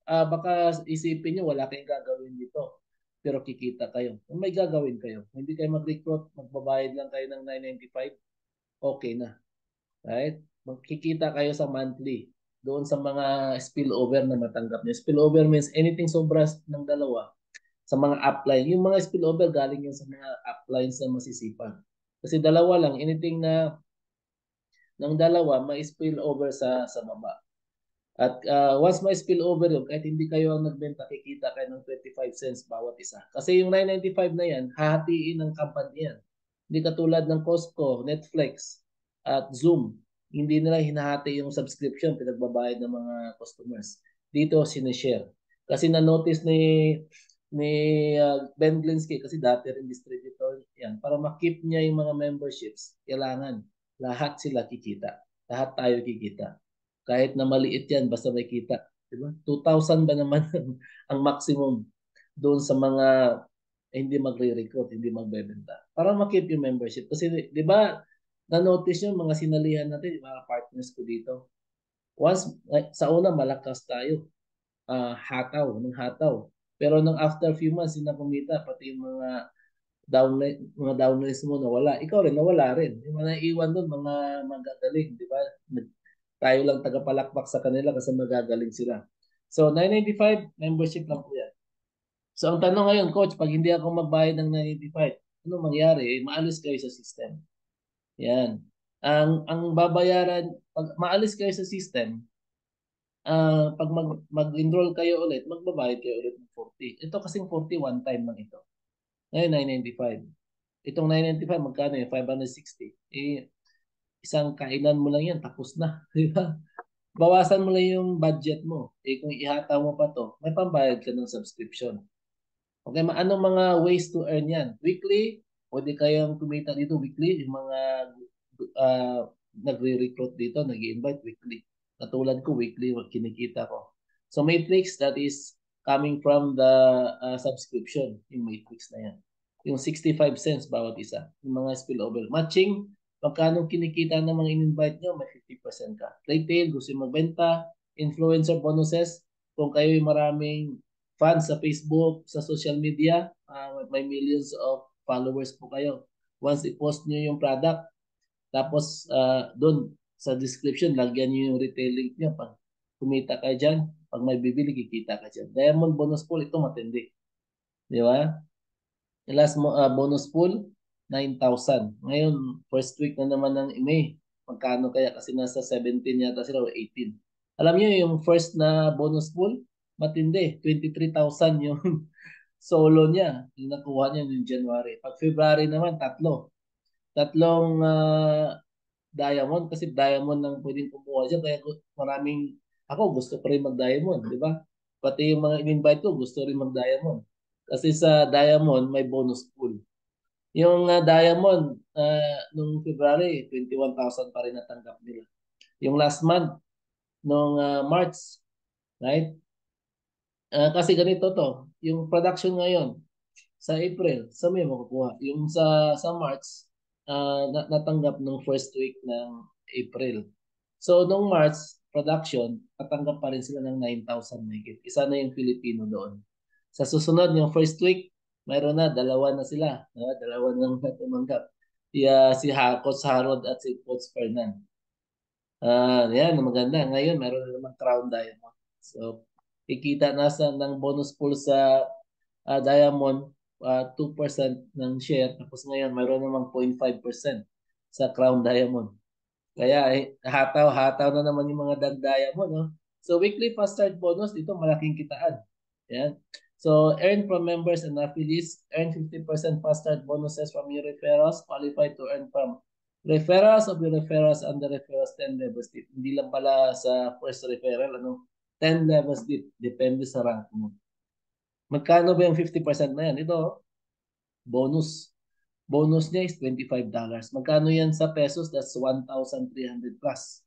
baka isipin nyo wala kayong gagawin dito. Pero kikita kayo. Kung may gagawin kayo, hindi kayo mag-recruit, magbabayad lang kayo ng 995, okay na. Right? Magkikita kayo sa monthly doon sa mga spillover na matanggap nyo. Spillover means anything sobra ng dalawa sa mga upline. Yung mga spillover galing yun sa mga uplines na masisipag. Kasi dalawa lang, anything na ng dalawa, may spill over sa baba. At once may spill over yun, kahit hindi kayo ang nagbenta, kikita kayo ng 25 cents bawat isa. Kasi yung 995 na yan, hahatiin ng company yan. Hindi katulad ng Costco, Netflix, at Zoom. Hindi nila hinahati yung subscription, pinagbabayad ng mga customers. Dito, sinishare. Kasi na-notice ni Ben Glinsky, kasi dati rin distributor yan, para makip niya yung mga memberships, kailangan lahat sila kikita. Lahat tayo kikita. Kahit na maliit yan, basta may kita. Diba? 2,000 ba naman ang maximum doon sa mga hindi magre-recruit, hindi magbebenta. Para makip yung membership. Kasi di ba, na-notice yung mga sinalihan natin, yung mga partners ko dito. Once, sa una, malakas tayo. Hataw. Pero nung after few months, hindi na kumita, pati yung mga downlines mo nawala. Ikaw rin, nawala rin. Yung mga naiiwan doon, mga magagaling, di ba? Tayo lang tagapalakpak sa kanila kasi magagaling sila. So, 995, membership lang po yan. So, ang tanong ngayon, coach, pag hindi ako magbayad ng 995, ano mangyari? Maalis kayo sa system. Yan. Ang babayaran, pag maalis kayo sa system, pag mag-enroll kayo ulit, magbabayad kayo ulit ng 40. Ito kasing 40, one time lang ito. Ngayon, 995. Itong 995, magkano yun? 560. Isang kainan mo lang yan, tapos na. Di ba? Bawasan mo lang yung budget mo. Kung ihataw mo pa to, may pambayad ka ng subscription. Okay, anong mga ways to earn yan? Weekly, pwede kayong kumita dito weekly. Yung mga uh, nagre-recruit dito, nag-invite weekly. Katulad ko, weekly, kinikita ko. So Matrix, that is coming from the subscription, yung Matrix na yan. Yung 65 cents bawat isa. Yung mga spillover. Matching, magkano kinikita ng mga in-invite nyo, may 50% ka. Retail, gusto yung magbenta. Influencer bonuses, kung kayo yung maraming fans sa Facebook, sa social media, may millions of followers po kayo. Once i-post nyo yung product, tapos doon sa description, lagyan nyo yung retail link nyo. Pag kumita kayo dyan, pag may bibili, kikita ka dyan. Diamond bonus pool, ito matindi. Di ba? Yung last bonus pool, 9,000. Ngayon, first week na naman ng May. Magkano kaya? Kasi nasa 17 yata sila o 18. Alam niyo yung first na bonus pool, matindi. 23,000 yung solo niya. Yung nakuha niya yung January. Pag February naman, tatlong diamond kasi diamond lang pwedeng kumuha dyan. Kaya maraming, ako gusto ko rin mag-diamond, di ba? Pati yung mga in-invite ko gusto rin mag-diamond. Kasi sa diamond may bonus pool. Yung diamond, nung February, 21,000 pa rin natanggap nila. Yung last month, nung March, right? Kasi ganito to, yung production ngayon, sa April, sa may makukuha. Yung sa March, natanggap nung first week ng April. So, nung March production, natanggap pa rin sila ng 9,000 mahigit. Isa na yung Filipino doon. Sa susunod, yung first week, mayroon na, dalawa na sila. Dalawa nang tumanggap. Si Coach Harold at si Coach Fernan. Yan, maganda. Ngayon, meron na naman Crown Diamond. So, kikita na ng bonus pool sa Diamond, 2% ng share. Tapos ngayon, mayroon namang 0.5% sa Crown Diamond. Kaya hataw-hataw na naman yung mga Diamond. No? So weekly fast start bonus, dito malaking kitaan. Yan. So earn from members and affiliates, earn 50% fast start bonuses from your referrals, qualified to earn from referrals of your referrals and the referrals 10 levels deep. Hindi lang pala sa first referral, 10 levels deep. Depende sa rank mo. Magkano ba yung 50% na yan? Ito, bonus. Bonus niya is $25. Magkano yan sa pesos? That's 1,300 plus.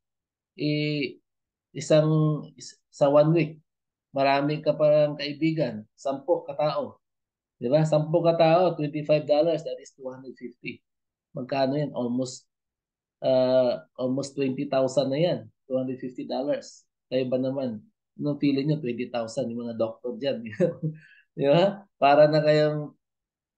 Sa 1 week, marami ka parang kaibigan, 10 katao. Di ba? 10 katao, $25, that is 250. Magkano yan? Almost 20,000 na yan. $250. Kayo ba naman? Anong feeling nyo? 20,000 yung mga doktor dyan. Di ba? Para na kayong,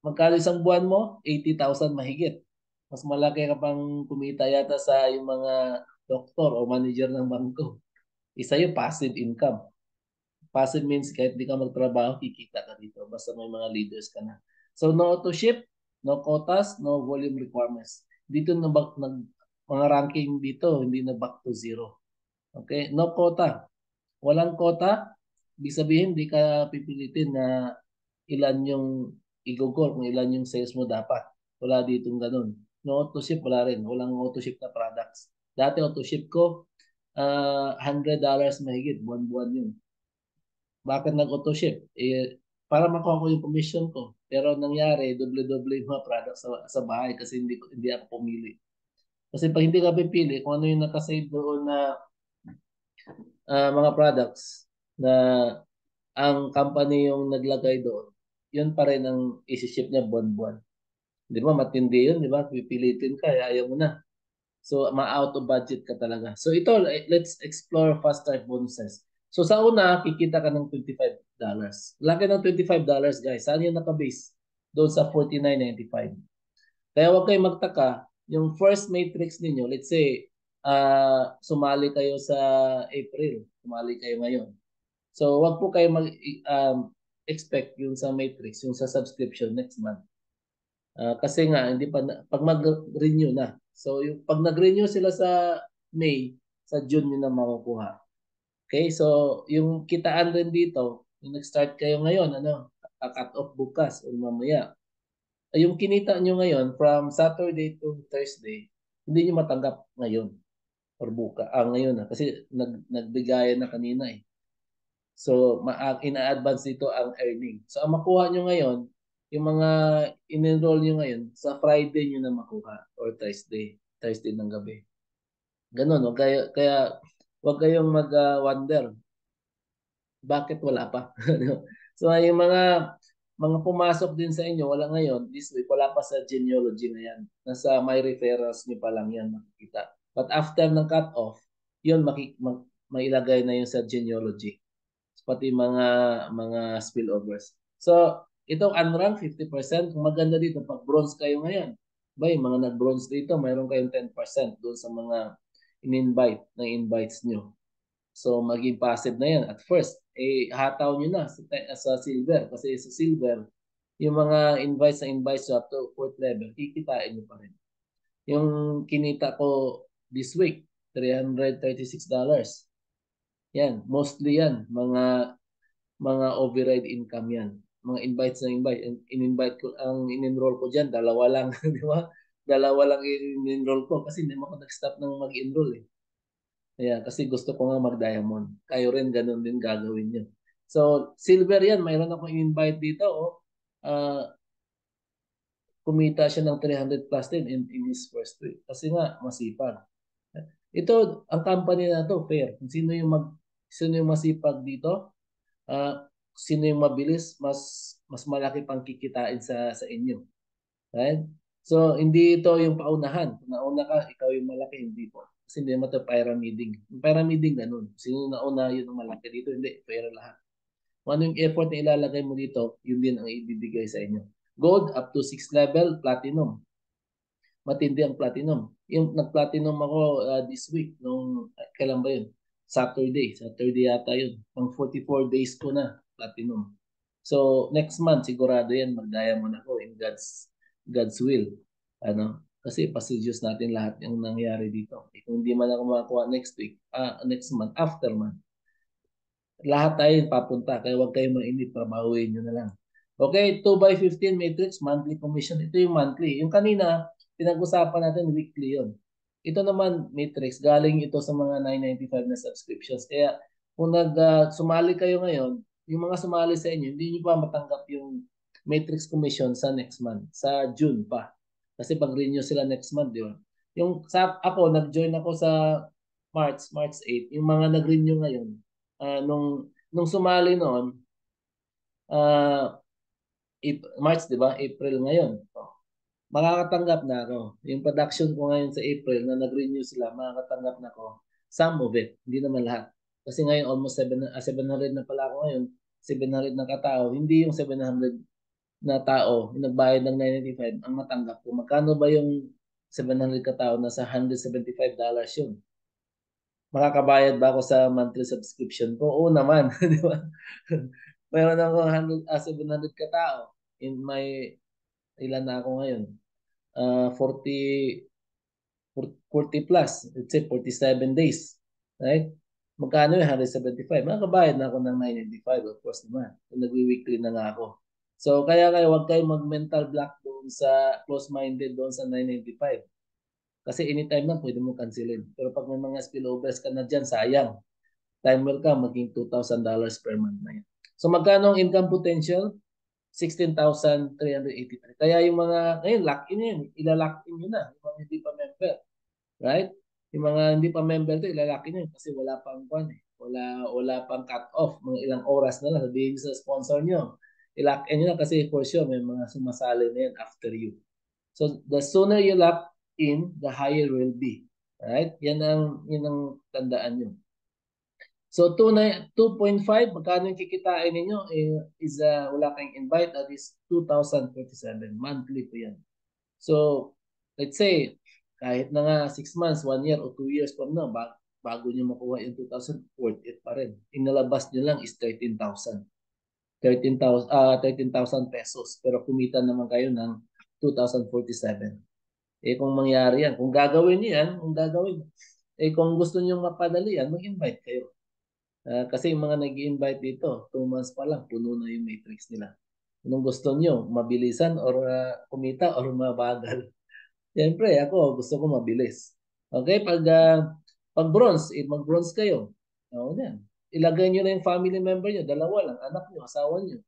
magkano isang buwan mo? 80,000 mahigit. Mas malaki ka pang kumita yata sa yung mga doktor o manager ng bangko. Isa yung passive income. Passive means kahit di ka magtrabaho, kikita ka dito. Basta may mga leaders ka na. So no auto ship, no quotas, no volume requirements. Dito mga ranking dito, hindi na back to zero. Okay? No quota. Walang quota, ibig sabihin di ka pipilitin na ilan yung igugol, kung ilan yung sales mo dapat. Wala ditong ganun. No auto ship, wala rin. Walang auto ship na products. Dati auto ship ko, $100 mahigit, buwan-buwan yun. Bakit nag-auto ship? Para makuha ko yung commission ko. Pero nangyari, doble-doble yung mga products sa bahay kasi hindi ako pumili. Kasi pag hindi ka pipili, kung ano yung nakasave doon na mga products na ang company yung naglagay doon, yun pa rin ang isi-ship niya buwan-buwan. Di ba? Matindi yun, di ba? Pipilitin ka, ayaw mo na. So, ma-out of budget ka talaga. So, ito, let's explore fast start bonuses. So, sa una, kikita ka ng $25. Laki ng $25, guys. Saan yung nakabase? Doon sa 49.95. Kaya huwag kayong magtaka. Yung first matrix ninyo, let's say, sumali kayo sa April. Sumali kayo ngayon. So, wag po kayo mag-expect yung sa matrix, yung sa subscription next month. Kasi nga, hindi pa pag mag-renew na. So, pag nag-renew sila sa May, sa June yun na makukuha. Okay? So, yung kitaan rin dito, yung nag-start kayo ngayon, cut off bukas o mamaya. Yung kinita nyo ngayon, from Saturday to Thursday, hindi nyo matanggap ngayon or buka. Ngayon na. Kasi nagbigayan na kanina eh. So, ina-advance dito ang earning. So, ang makuha nyo ngayon, yung mga in-enroll nyo ngayon, sa Friday nyo na makuha or Thursday ng gabi. Ganon, no? Kaya wag kayong mag-wonder. Bakit wala pa? So, yung mga pumasok din sa inyo, wala ngayon, this week, wala pa sa genealogy na yan. Nasa my referrals nyo pa lang yan makikita. But after ng cut-off, yun mailagay na yun sa genealogy. Pati mga spillovers. So, itong unranked 50%, kung maganda dito, pag bronze kayo ngayon, mga nag-bronze dito, mayroon kayong 10% doon sa mga in-invite ng invites nyo. So, maging passive na yan. At first, hataw nyo na sa silver. Kasi sa silver, yung mga invites up to 4th level, kikitain nyo pa rin. Yung kinita ko this week, $336. Yan, mostly yan, mga override income yan. Mga invites na invite. In-invite ko, ang in-enroll ko dyan, dalawa lang, di ba? dalawa lang in-enroll ko kasi hindi mo ako nag-stop ng mag-enroll eh. Kaya kasi gusto ko nga mag-diamond. Kayo rin ganun din gagawin nyo. So, silver yan. Mayroon akong invite dito. Oh. Kumita siya ng 300 plus din in his first week. Kasi nga, masipag. Ito, ang company na to, fair. Sino yung masipag dito? Sino yung mabilis, mas malaki pang kikitain sa inyo. Right? So, hindi ito yung paunahan. Kung nauna ka, ikaw yung malaki, hindi po. Kasi hindi naman ito pyramiding. Yung pyramiding, ganun. Sino nauna, yun ang malaki. Dito, hindi. Fair lahat. Kung ano yung effort na ilalagay mo dito, yun din ang ibibigay sa inyo. Gold, up to 6 level, platinum. Matindi ang platinum. Yung nag-platinum ako this week, kailan ba yun? Saturday yata yun. Pang 44 days ko na platinum. So, next month, sigurado yan, mag-diamond ako in God's will. Ano? Kasi passages natin lahat yung nangyari dito. Kung hindi man ako makakuha next month, after month, lahat tayo papunta. Kaya huwag kayong mainit, trabahuin nyo na lang. Okay, 2x15 matrix, monthly commission. Ito yung monthly. Yung kanina, pinag-usapan natin weekly yon. Ito naman, matrix, galing ito sa mga 995 na subscriptions. Kaya kung sumali kayo ngayon, yung mga sumali sa inyo, hindi nyo pa matanggap yung matrix commission sa next month, sa June pa. Kasi pag-renew sila next month, di ba? Nag-join ako sa March 8. Yung mga nag-renew ngayon, nung sumali noon, uh, March, di ba? April ngayon. Makakatanggap na ako. Yung production ko ngayon sa April na nag-renew sila, makakatanggap na ako. Some of it, hindi naman lahat. Kasi ngayon almost 700 na pala ako ngayon. 700 na katao. Hindi yung 700 na tao, yung nagbayad ng 995 ang matanggap ko. Magkano ba yung 700 katao? Nasa $175 yun. Makakabayad ba ako sa monthly subscription ko? Oo naman, di ba? Mayroon ako 700 katao. Ilan na ako ngayon? 40 plus. Let's say 47 days. Right? Magkano yung 175? Makakabayad na ako ng 995. Of course naman. Kung nagwi-weekly na nga ako. So, kaya huwag kayong mag-mental block doon sa close-minded doon sa 995. Kasi anytime lang pwede mo cancelin. Pero pag may mga spillovers ka na dyan, sayang. Timer ka, maging $2,000 per month na yan. So magkano ang income potential? 16,383. Kaya yung mga, ngayon, lock in yun. Ila-lock in yun na. Yung mga hindi pa member. Right? Yung mga hindi pa member to, ila-lock in yun. Kasi wala pang kwan eh. Wala pang cut off. Mga ilang oras na lang. Sabihin sa sponsor nyo. I-lock in yun na kasi for sure may mga sumasali na yan after you. So the sooner you lock in, the higher will be. Right? Yan ang tandaan nyo. So 2.5, magkano yung kikitain ninyo? Wala kayong invite, that is 2,047. Monthly po yan. So, let's say, kahit na nga 6 months, 1 year, o 2 years from now, bago nyo makuha yung 2,000, worth it pa rin. Inalabas nyo lang is 13,000. 13,000 pesos. Pero kumita naman kayo ng 2,047. Kung mangyari yan, kung gagawin niyan, kung gusto niyo mapadali yan, mag-invite kayo. Kasi yung mga nag-invite dito, 2 months pa lang, puno na yung matrix nila. Anong gusto nyo? Mabilisan or kumita or mabagal? Siyempre, ako gusto ko mabilis. Okay, pag bronze, mag-bronze kayo. Yan. Ilagay nyo na yung family member nyo, dalawa lang, anak nyo, asawa nyo.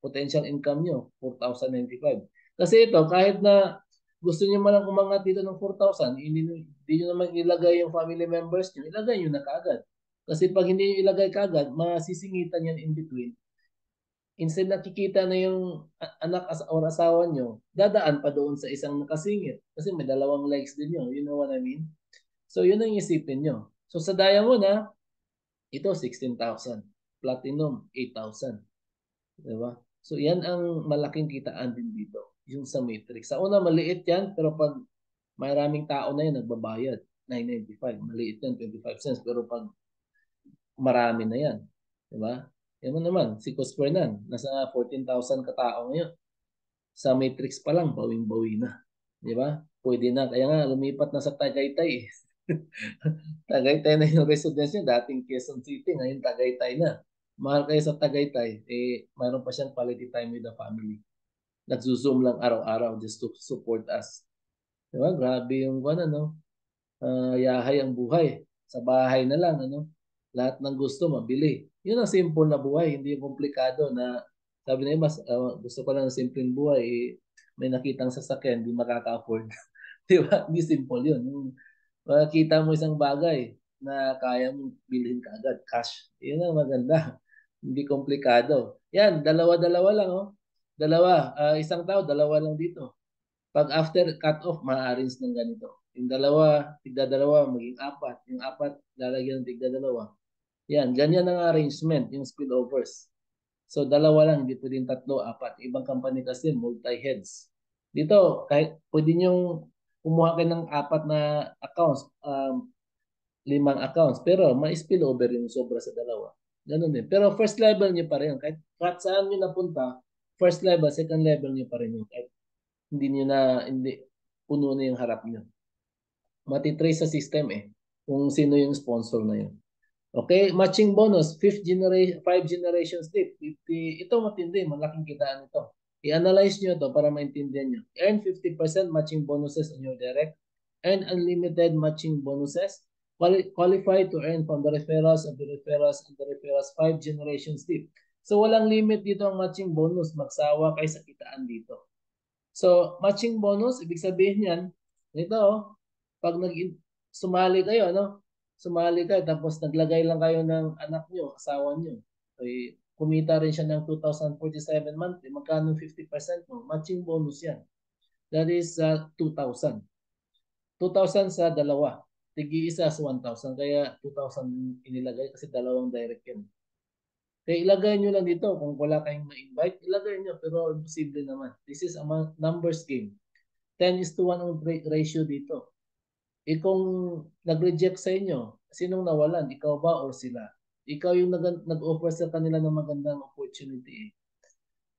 Potential income nyo, 4,095. Kasi ito, kahit na gusto nyo malang umangat dito ng 4,000, hindi nyo naman ilagay yung family members nyo, ilagay nyo na kaagad. Kasi pag hindi nyo ilagay kaagad, masisingitan yan in between. Instead nakikita na yung anak or asawa nyo, dadaan pa doon sa isang nakasingit. Kasi may dalawang legs din yun. You know what I mean? So yun ang isipin nyo. So sa diamond ito 16,000. Platinum 8,000. Diba? So yan ang malaking kitaan din dito. Yung sa matrix. Sa una maliit yan, pero pag maraming tao na yan nagbabayad, 995. Maliit yan, 25 cents. Pero pag marami na yan. Diba? Yan naman, si Cos Fernan, nasa 14,000 katao ngayon. Sa Matrix pa lang, bawing-bawi na. Diba? Pwede na. Kaya nga, lumipat na sa Tagaytay. Tagaytay na yung residence niya. Dating Quezon City, ngayon Tagaytay na. Mahal kayo sa Tagaytay, mayroon pa siyang quality time with the family. Nagzo-zoom lang araw-araw just to support us. Diba? Grabe yung ano, yahay ang buhay. Sa bahay na lang, ano? Lahat ng gusto, mabili. Yun ang simple na buhay, hindi yung komplikado na sabi na mas gusto ko lang ng simpleng buhay, may nakitang sasakyan, hindi makaka-afford. Di ba? Hindi simple yun. Yung makikita mo isang bagay na kaya mong bilhin ka agad, cash. Yun ang maganda. Hindi komplikado. Yan, dalawa-dalawa lang, oh. Dalawa, isang tao, dalawa lang dito. Pag after cut-off, ma-arrange ng ganito. Yung dalawa, tigda-dalawa, maging apat. Yung apat, lalagyan ng tigda-dalawa. Yan, ganyan ang arrangement, yung spillovers. So, dalawa lang, hindi pwedeng tatlo, apat. Ibang company kasi, multi-heads. Dito, kahit pwede nyo kumuha kayo ng apat na accounts, 5 accounts, pero ma-spillover yung sobra sa dalawa. Ganun din. Pero first level nyo pa rin. Kahit saan nyo napunta, first level, second level nyo pa rin yun. Kahit hindi nyo na, hindi, puno na yung harap nyo. Matitrace sa system kung sino yung sponsor na yun. Okay, matching bonus, 5 generation slip. 50, ito matindi, malaking kitaan ito. I-analyze nyo to para maintindihan nyo. Earn 50% matching bonuses on your direct. Earn unlimited matching bonuses. Qualify to earn from the referrals of the referrals and the referrals 5 generation slip. So walang limit dito ang matching bonus. Magsawa kayo sa kitaan dito. So, matching bonus, ibig sabihin yan, ito, pag sumali kayo, ano? Sumali kayo, tapos naglagay lang kayo ng anak nyo, asawa nyo. Okay, kumita rin siya ng 2,047 monthly. Magkano 50% mo? Matching bonus yan. That is 2,000. 2,000 sa dalawa. Tigi-isa sa 1,000. Kaya 2,000 inilagay kasi dalawang direct yan. Kaya ilagay nyo lang dito. Kung wala kayong ma-invite, ilagay nyo. Pero imposible naman. This is a numbers game. 10:1 ang ratio dito. Kung nag-reject sa inyo, sinong nawalan? Ikaw ba or sila? Ikaw yung nag-offer sa kanila ng magandang opportunity.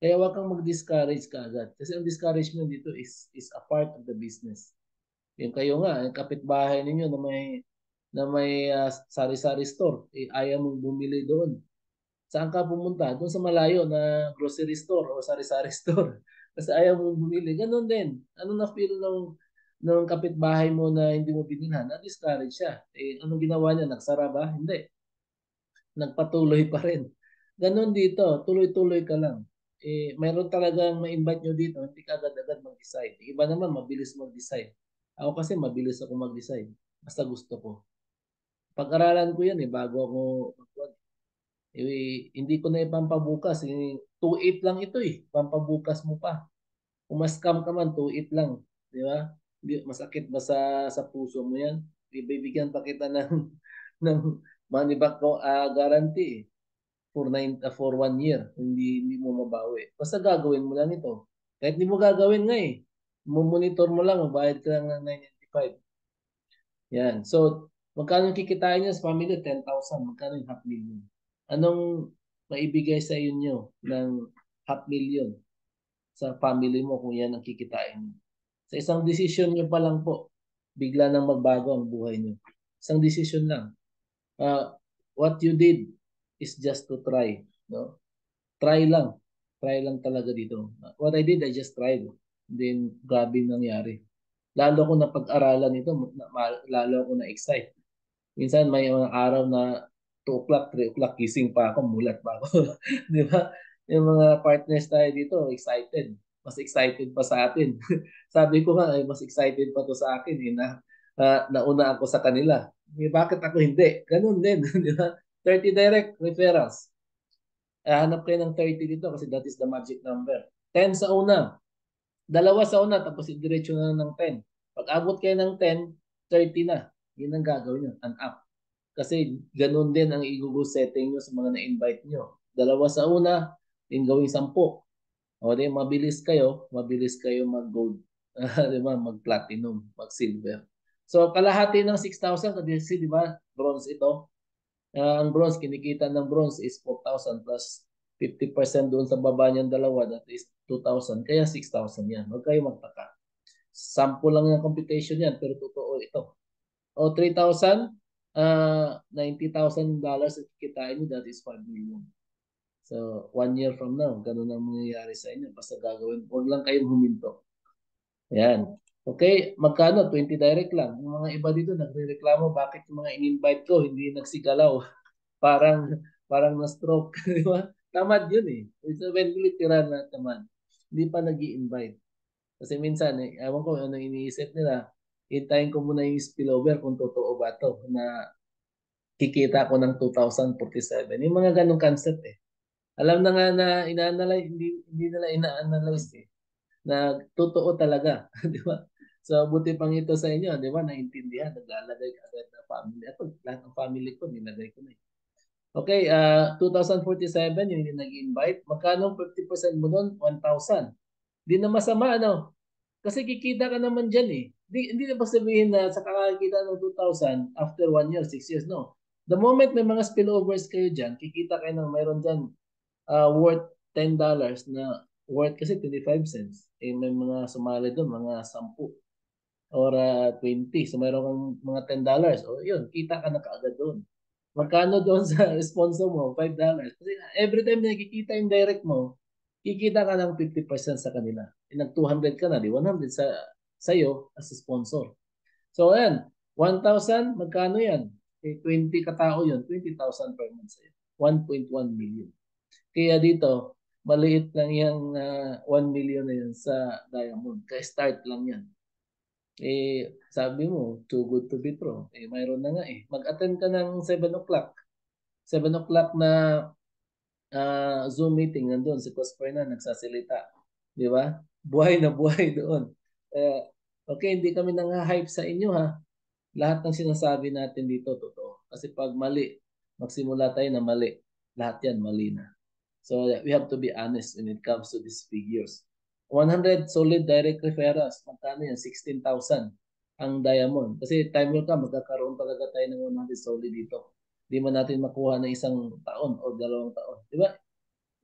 Kaya wag kang mag-discourage kaagad. Kasi ang discouragement dito is a part of the business. Yung kayo nga, yung kapitbahay ninyo na may sari-sari store, ayaw mong bumili doon. Saan ka pumunta? Doon sa malayo na grocery store o sari-sari store. Kasi ayaw mo bumili. Ganon din. Ano na feel ng kapitbahay mo na hindi mo binilhan? Na-discourage siya. Anong ginawa niya? Nagsara ba? Hindi. Nagpatuloy pa rin. Ganon dito. Tuloy-tuloy ka lang. Mayroon talagang ma-invite nyo dito. Hindi ka agad-agad mag-decide. Iba naman, mabilis mag-decide. Ako kasi mabilis ako mag-decide. Basta gusto ko. Pag-aralan ko yan bago ako hindi ko na ipampabukas. 2.8 lang ito Pampabukas mo pa. Kung mas-scam ka man, 2.8 lang. Di ba? Masakit ba sa puso mo yan? Ibibigyan pa kita ng, ng money back guarantee for 1 year. Hindi mo mabawi. Basta gagawin mo lang ito. Kahit hindi mo gagawin nga monitor mo lang, magbayad ka lang ng 995. Yan. So, magkano kikitain niya sa family? 10,000. Magkano yung half million? Anong maibigay sa inyo ng half million sa family mo kung yan ang kikitain mo? Sa isang desisyon nyo pa lang po, bigla nang magbago ang buhay nyo. Isang desisyon lang. What you did is just to try. No? Try lang. Try lang talaga dito. What I did, I just tried. Then, grabe nangyari. Lalo ko na pag-aralan ito, lalo ako na-excite. Minsan may mga araw na 2 o'clock, 3 o'clock, gising pa ako, mulat pa ako. Di ba? Yung mga partners tayo dito, excited. Mas excited pa sa atin. Sabi ko nga, mas excited pa to sa akin. Nauna ako sa kanila. Bakit ako hindi? Ganun din. Di ba? 30 direct referrals. Hanap kayo ng 30 dito kasi that is the magic number. 10 sa una. Dalawa sa una, tapos idiretso na ng 10. Pag abot kayo ng 10, 30 na. Yun ang gagawin nyo, an up. Kasi ganun din ang i-Google setting nyo sa mga na-invite nyo. Dalawa sa una, yung gawing 10. O di, mabilis kayo mag-gold. Di ba? Mag-platinum, mag-silver. So, kalahati ng 6,000, kasi di ba, bronze ito. Ang bronze, kinikita ng bronze is 4,000 plus 50% doon sa baba niyang dalawa, that is 2,000. Kaya 6,000 yan. Huwag kayo magtaka. Sample lang ng computation yan, pero totoo ito. O 3,000, $90,000 at kikitain nyo, that is 5 million. So, 1 year from now, ganun ang mangyayari sa inyo. Basta gagawin. Huwag lang kayong huminto. Yan. Okay, magkano? 20 direct lang. Yung mga iba dito nagrereklamo bakit yung mga in-invite ko hindi nagsigalaw. Parang parang na-stroke, di ba? Tamad yun eh. It's a literal na tamad. Hindi pa nag-i-invite. Kasi minsan, ewan ko ano iniisip nila, hintayin ko muna yung spillover kung totoo ba to na kikita ko ng 2047. Yung mga ganong concept eh. Alam na nga na ina-analyze, hindi nila ina-analyze eh. Na totoo talaga, di ba? So, buti pang ito sa inyo, di ba? Naintindihan, naglalagay ka agad na family. Ako, lahat ng family ko, nilagay ko na eh. Okay, 2047, yun yung nag-invite. Magkano 50% mo doon? 1,000. Di na masama, ano? Kasi kikita ka naman dyan eh. Hindi na ba sabihin na sa kakakita ng 2,000 after 1 year, 6 years, no. The moment may mga spillovers kayo dyan, kikita kayo ng mayroon dyan worth $10 na worth kasi 25 cents. Eh, may mga sumali doon, mga 10 or 20. So mayroon kang mga $10. O yun, kita ka na kaagad doon. Magkano doon sa sponsor mo? $5. Kasi every time na nakikita yung direct mo, kikita ka ng 50% sa kanila. E nag 200 ka na, di 100 sa iyo as a sponsor. So ayan, 1,000, magkano yan? Eh, 20 katao yun, 20,000 per month sa'yo. 1.1 million. Kaya dito, maliit lang yung 1 million na yun sa Diamond. Ka-start lang yan. Eh, sabi mo, too good to be true. Eh, mayroon na nga eh. Mag-attend ka ng 7 o'clock. 7 o'clock na Zoom meeting, nandun si Coach Fernan nagsasalita. Di ba? Buhay na buhay doon. Eh, okay, hindi kami nang-hype sa inyo ha. Lahat ng sinasabi natin dito, totoo. Kasi pag mali, magsimula tayo na mali. Lahat yan, mali na. So we have to be honest when it comes to these figures. 100 solid direct referrals. Magkano yan? 16,000 ang Diamond. Kasi time will come, magkakaroon talaga tayo ng 100 solid dito. Di man natin makuha ng isang taon o 2 taon. Di ba?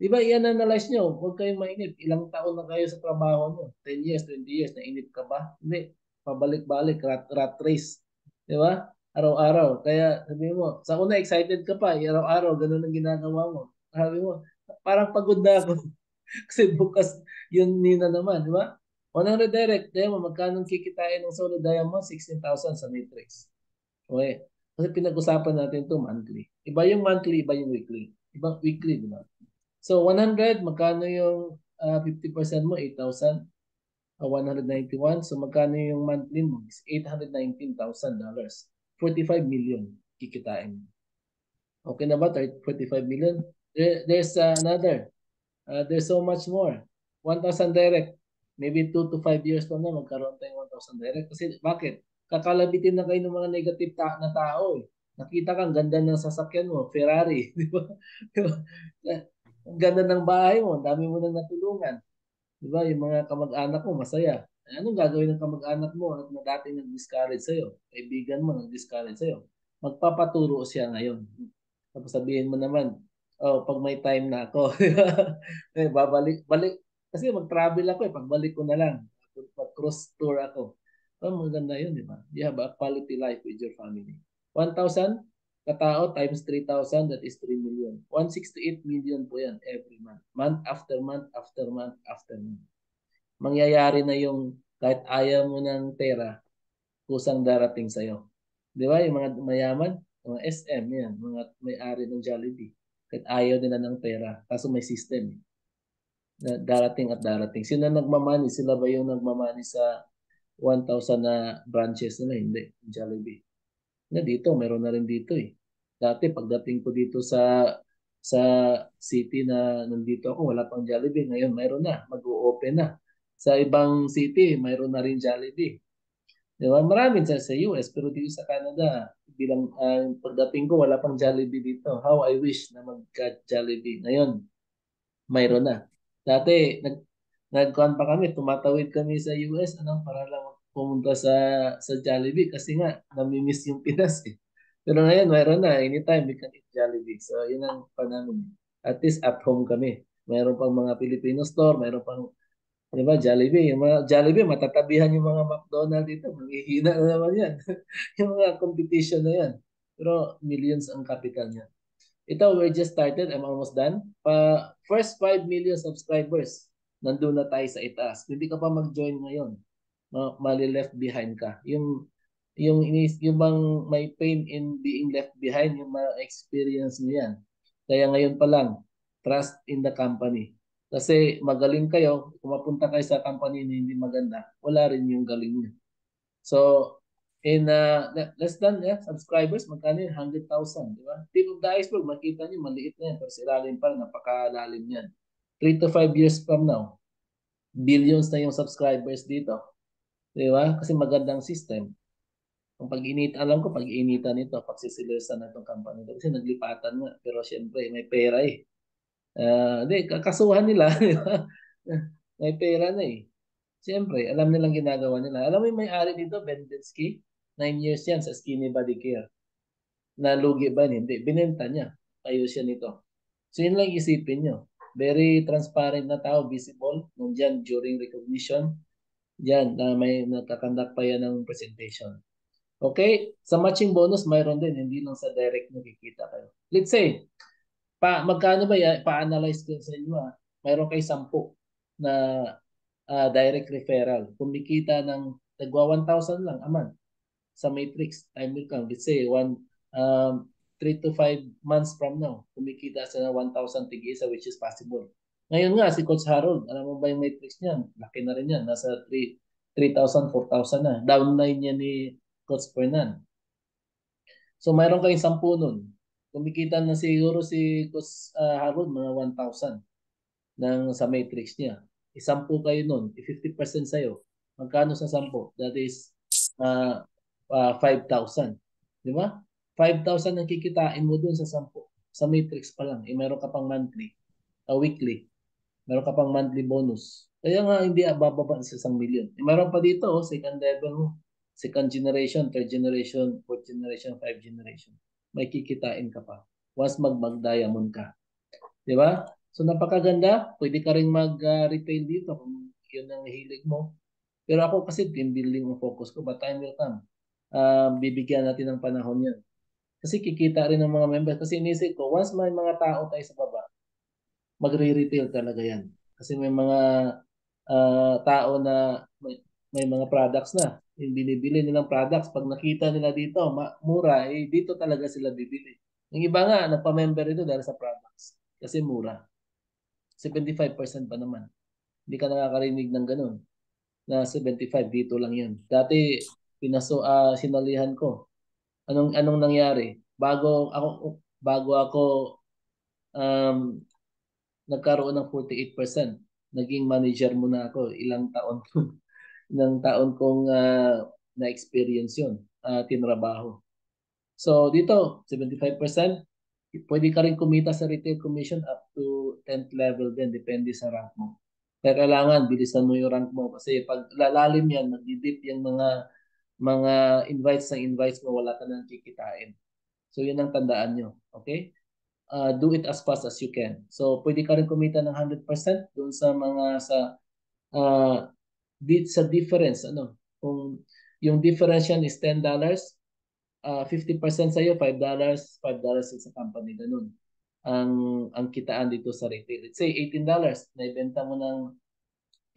Di ba, i-analyze nyo, huwag kayong mainip. Ilang taon na kayo sa trabaho nyo? 10 years, 20 years, nainip ka ba? Hindi. Pabalik-balik, rat race. Di ba? Araw-araw. Kaya sabi mo, sa una excited ka pa, araw-araw, ganun ang ginagawa mo. Sabi mo, parang pagod na ako. Kasi bukas yun na naman, di ba? 100 direct, diamond, magkano kikitain ng solo diamond? 16,000 sa matrix. Okay. Kasi pinag-usapan natin to monthly. Iba yung monthly, iba yung weekly. Ibang weekly, di ba? So 100, magkano yung 50% mo? 8,000. 191. So magkano yung monthly mo? Is $819,000. 45 million kikitain. Okay na ba? 45 million? There's another. There's so much more. 1,000 direct. Maybe 2 to 5 years pa na magkaroon tayong 1,000 direct. Kasi bakit? Kakalabitin na kayo ng mga negative na tao. Eh. Nakita ka, ang ganda ng sasakyan mo, Ferrari. Di ba? Di ba? Ang ganda ng bahay mo, ang dami mo nang natulungan. Di ba? Yung mga kamag-anak mo, masaya. Anong gagawin ng kamag-anak mo at na dati nag-discourage sa'yo? Kaibigan mo nag-discourage sa'yo. Magpapaturo siya ngayon. Tapos sabihin mo naman, oh, pag may time na ako, eh, balik. Kasi mag-travel ako eh, pagbalik ko na lang. Pag-cross tour ako. Oh, maganda yun, di ba? You have a quality life with your family. 1,000 katao times 3,000, that is 3 million. 168 million po yan every month. Month after month, after month, after month. Mangyayari na yung kahit ayaw mo ng pera, kusang darating sa'yo. Di ba? Yung mga mayaman, mga SM, yan, mga may-ari ng Jollibee. Kahit ayaw nila ng pera, kaso may system. Na darating at darating. Sino nagmamani? Sila ba yung nagmamani sa 1,000 na branches nila? Hindi. Jollibee. Na dito, meron na rin dito eh. Dati pagdating ko dito sa city na nandito ako, wala pang Jollibee. Ngayon, mayroon na. Mag-o-open na. Sa ibang city, mayroon na rin Jollibee. Di ba? Maraming sa US, pero dito sa Canada, bilang pagdating ko, wala pang Jollibee dito. How I wish na mag-Jollibee. Ngayon, mayroon na. Dati, nagkuhan pa kami, tumatawid kami sa US, ano, para lang pumunta sa Jollibee kasi nga, namimiss yung Pinas eh. Pero ngayon, mayroon na. Anytime, we can eat Jollibee. So, yun ang panamin. At least at home kami. Mayroon pang mga Filipino store, mayroon pang, di ba, Jollibee. Yung mga Jollibee, matatabihan yung mga McDonald's dito. Manghihina na naman yan. Yung mga competition na yan. Pero millions ang capital niya. Ito, we just started. I'm almost done. First 5 million subscribers, nandun na tayo sa itaas. Hindi ka pa mag-join ngayon. mali-left behind ka. Yung bang may pain in being left behind, yung ma-experience nyo yan. Kaya ngayon pa lang, trust in the company. Kasi magaling kayo, kung mapunta kayo sa company na hindi maganda, wala rin yung galing nyo. So, in less than subscribers, magkano yun? 100,000, di ba? Tip of the iceberg, makita nyo, maliit na yan. Pero sa ilalim pa, napakalalim yan. 3 to 5 years from now, billions na yung subscribers dito. Di ba? Kasi magandang system. Kung pag-init, alam ko pag-initan nito, pagsisilisan na itong company. Kasi naglipatan nga. Pero syempre, may pera eh. Di, kakasuhan nila. Di ba? May pera na eh. Siyempre, alam nilang ginagawa nila. Alam mo yung may-ari dito, Ben Bensky? 9 years yan sa Skinny Body Care. Nalugi ba? Hindi. Binenta niya. Ayos siya nito. So yun lang isipin nyo. Very transparent na tao, visible. Nung dyan, during recognition, dyan, na may nakakandak pa yan ng presentation. Okay? Sa matching bonus, mayroon din. Hindi lang sa direct nakikita kayo. Let's say, magkano ba yan? Pa-analyze ko sa inyo. Mayroon kayo 10 na direct referral. Kumikita ng nagwa 1,000 lang a month sa matrix. Time will come. Let's say, 3 to 5 months from now, kumikita sa 1,000 tig-isa, which is possible. Ngayon nga, si Coach Harold, alam mo ba yung matrix niyan? Laki na rin yan. Nasa 3,000, 4,000 na. Downline niya ni Coach Fernan. So, mayroon kayong 10 nun. Kumikita na siguro si Coach Harold, mga 1,000 sa matrix niya. Isampu kayo nun, 50% sa'yo. Magkano sa 10? That is 5,000. Di ba? 5,000 ang kikitain mo dun sa 10. Sa matrix pa lang. Meron ka pang monthly, weekly. Meron ka pang monthly bonus. Kaya nga hindi bababa sa 1,000,000. Meron pa dito, second level mo. Second generation, third generation, fourth generation, fifth generation. May kikitain ka pa. Once mag-diamond ka. Di ba? So napakaganda. Pwede ka rin mag-retail dito kung yun ang hilig mo. Pero ako kasi team building ang focus ko. But time will come. Bibigyan natin ng panahon yan. Kasi kikita rin ng mga members. Kasi inisip ko, once may mga tao tayo sa baba, magre-retail talaga yan. Kasi may mga tao na may mga products na. Yung binibili nilang products, pag nakita nila dito, mura, dito talaga sila bibili. Yung iba nga, nagpa-member ito dahil sa products. Kasi mura. 75% pa naman. Hindi ka nakakarinig ng ganun. Na 75, dito lang yan. Dati, sinalihan ko. Anong nangyari? Bago ako um, nagkaroon ng 48%. Naging manager muna ako. Ilang taon kong na-experience yun. Tinrabaho. So dito, 75%. Pwede ka rin kumita sa retail commission up to 10th level din. Depende sa rank mo. Kaya kailangan, bilisan mo yung rank mo. Kasi pag lalalim yan, nagdidip yung mga invites mo, wala ka nang kikitain. So yun ang tandaan nyo. Okay? Do it as fast as you can. So pwede ka rin kumita ng 100% doon sa uh, sa difference. Kung yung difference yan is $10, 50% sa iyo, $5, $5 sa company, ganun. Ang kitaan dito sa retail. Let's say $18, naibenta mo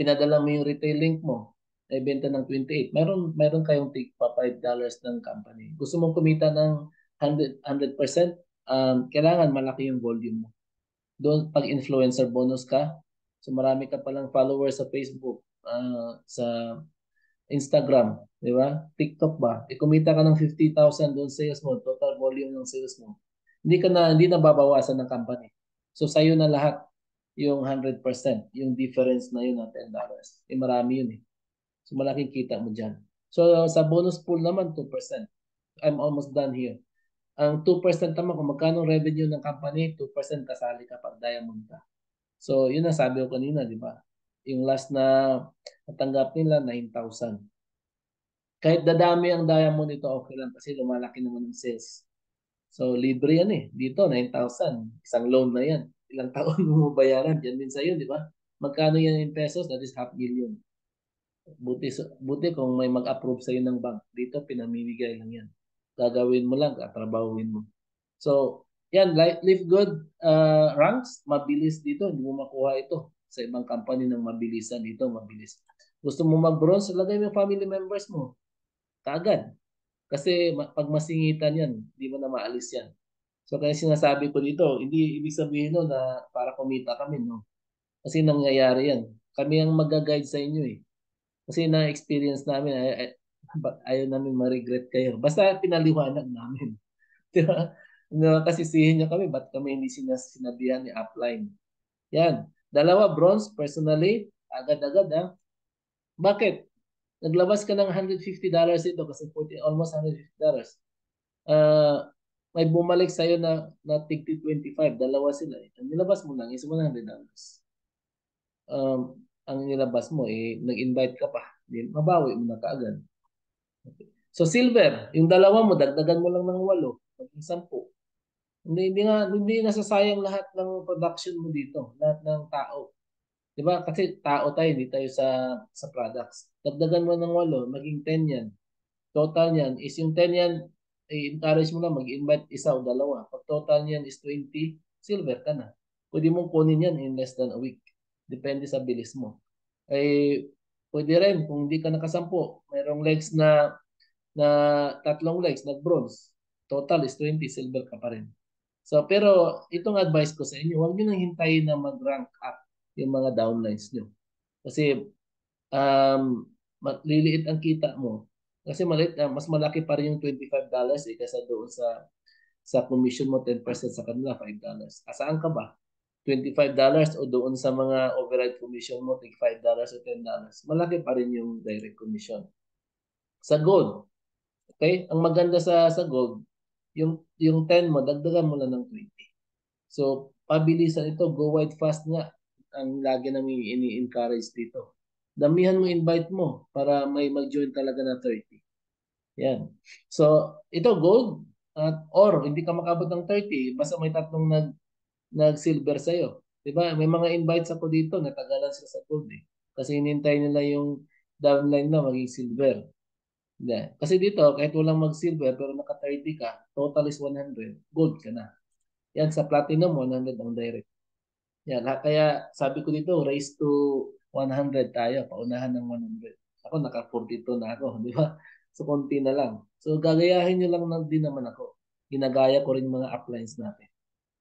pinadala mo yung retail link mo, naibenta ng 28. Meron kayong tig pa $5 ng company. Gusto mong kumita ng 100%, kailangan malaki yung volume mo. Doon, pag influencer bonus ka, so marami ka palang followers sa Facebook, sa Instagram, di ba? TikTok ba? Kumita ka ng 50,000 doon sales mo, total volume ng sales mo. Hindi na babawasan ng company. So sa'yo na lahat yung 100%, yung difference na yun na $10. Marami yun eh. So malaking kita mo dyan. So sa bonus pool naman, 2%. I'm almost done here. Ang 2% naman, kung magkano revenue ng company, 2% kasali ka pag diamond ka. So yun ang sabi ko kanina, di ba? Yung last na natanggap nila, 9,000. Kahit dadami ang diamond nito, okay lang kasi lumalaki naman ang sales. So, libre yan eh. Dito, 9,000. Isang loan na yan. Ilang taon mo bayaran? Yan din sa'yo, di ba? Magkano yan in pesos? That is 500,000. Buti kung may mag-approve sa'yo ng bank. Dito, pinamimigay lang yan. Gagawin mo lang, katrabahuin mo. So, yan, live good ranks, mabilis dito. Hindi mo makuha ito sa ibang company ng mabilisan dito, mabilis. Gusto mo mag-bronze, lagay mo yung family members mo. Kaagad. Kasi pag masingitan yan, hindi mo na maalis yan. So kaya sinasabi ko dito, hindi ibig sabihin no na para kumita kami, no? Kasi nangyayari yan. Kami ang mag-guide sa inyo eh. Kasi na-experience namin, ayaw namin ma-regret kayo. Basta pinaliwanag namin. Di ba? Nakasisihin niya kami, ba't kami hindi sinabihan ni upline? Yan. Dalawa, bronze, personally, agad-agad ha. Bakit? Naglabas ka ng $150 ito kasi 40, almost $150. Uh, may bumalik sa'yo na tigti 25, dalawa sila. Ang nilabas mo lang is $100. Ang nilabas mo, nag-invite ka pa. Mabawi mo na kaagad. Okay. So silver, yung dalawa mo, dagdagan mo lang ng 8, maging 10. Hindi nasasayang lahat ng production mo dito, lahat ng tao. 'Di ba? Kasi tao tayo, hindi tayo sa products. Dagdagan mo ng 8, maging 10 yan. Total niyan is yung 10 yan, i-encourage mo na mag-invite isa o dalawa. Pag total niyan is 20, silver ka na. Pwede mong kunin yan in less than a week. Depende sa bilis mo. Pwede rin kung hindi ka nakasampu. Mayroong legs na 3 legs, nag-bronze. Total is 20, silver ka pa rin. So, pero itong advice ko sa inyo, huwag niyo nang hintayin na mag-rank up yung mga downlines niyo. Kasi liliit ang kita mo. Kasi maliit, mas malaki pa rin yung $25 kaysa doon sa commission mo, 10% sa kanila, $5. Asaan ka ba? $25 o doon sa mga override commission mo, tig $5 o $10. Malaki pa rin yung direct commission. Sa gold, okay? Ang maganda sa gold, yung 10 mo, dagdagan mo lang ng 20. So, pabilisan ito, go wide fast nga ang lagi namin ini-encourage dito. Damihan mo invite mo para may mag-join talaga na 30. Yan. So, ito gold or hindi ka makabot ng 30, basta may tatlong nag-silver sa'yo. Diba? May mga invites ako dito, natagalan sila sa gold eh. Kasi hinintay nila yung downline na maging silver. Yeah. Kasi dito, kahit walang mag-silver pero naka-30 ka, total is 100, gold ka na. Yan, sa platinum, 100 ang direct. Yan, kaya sabi ko dito, raise to 100 tayo, paunahan ng 100. Ako, naka-42 na ako, di ba? So, konti na lang. So, gagayahin nyo lang din naman ako. Ginagaya ko rin mga uplines natin.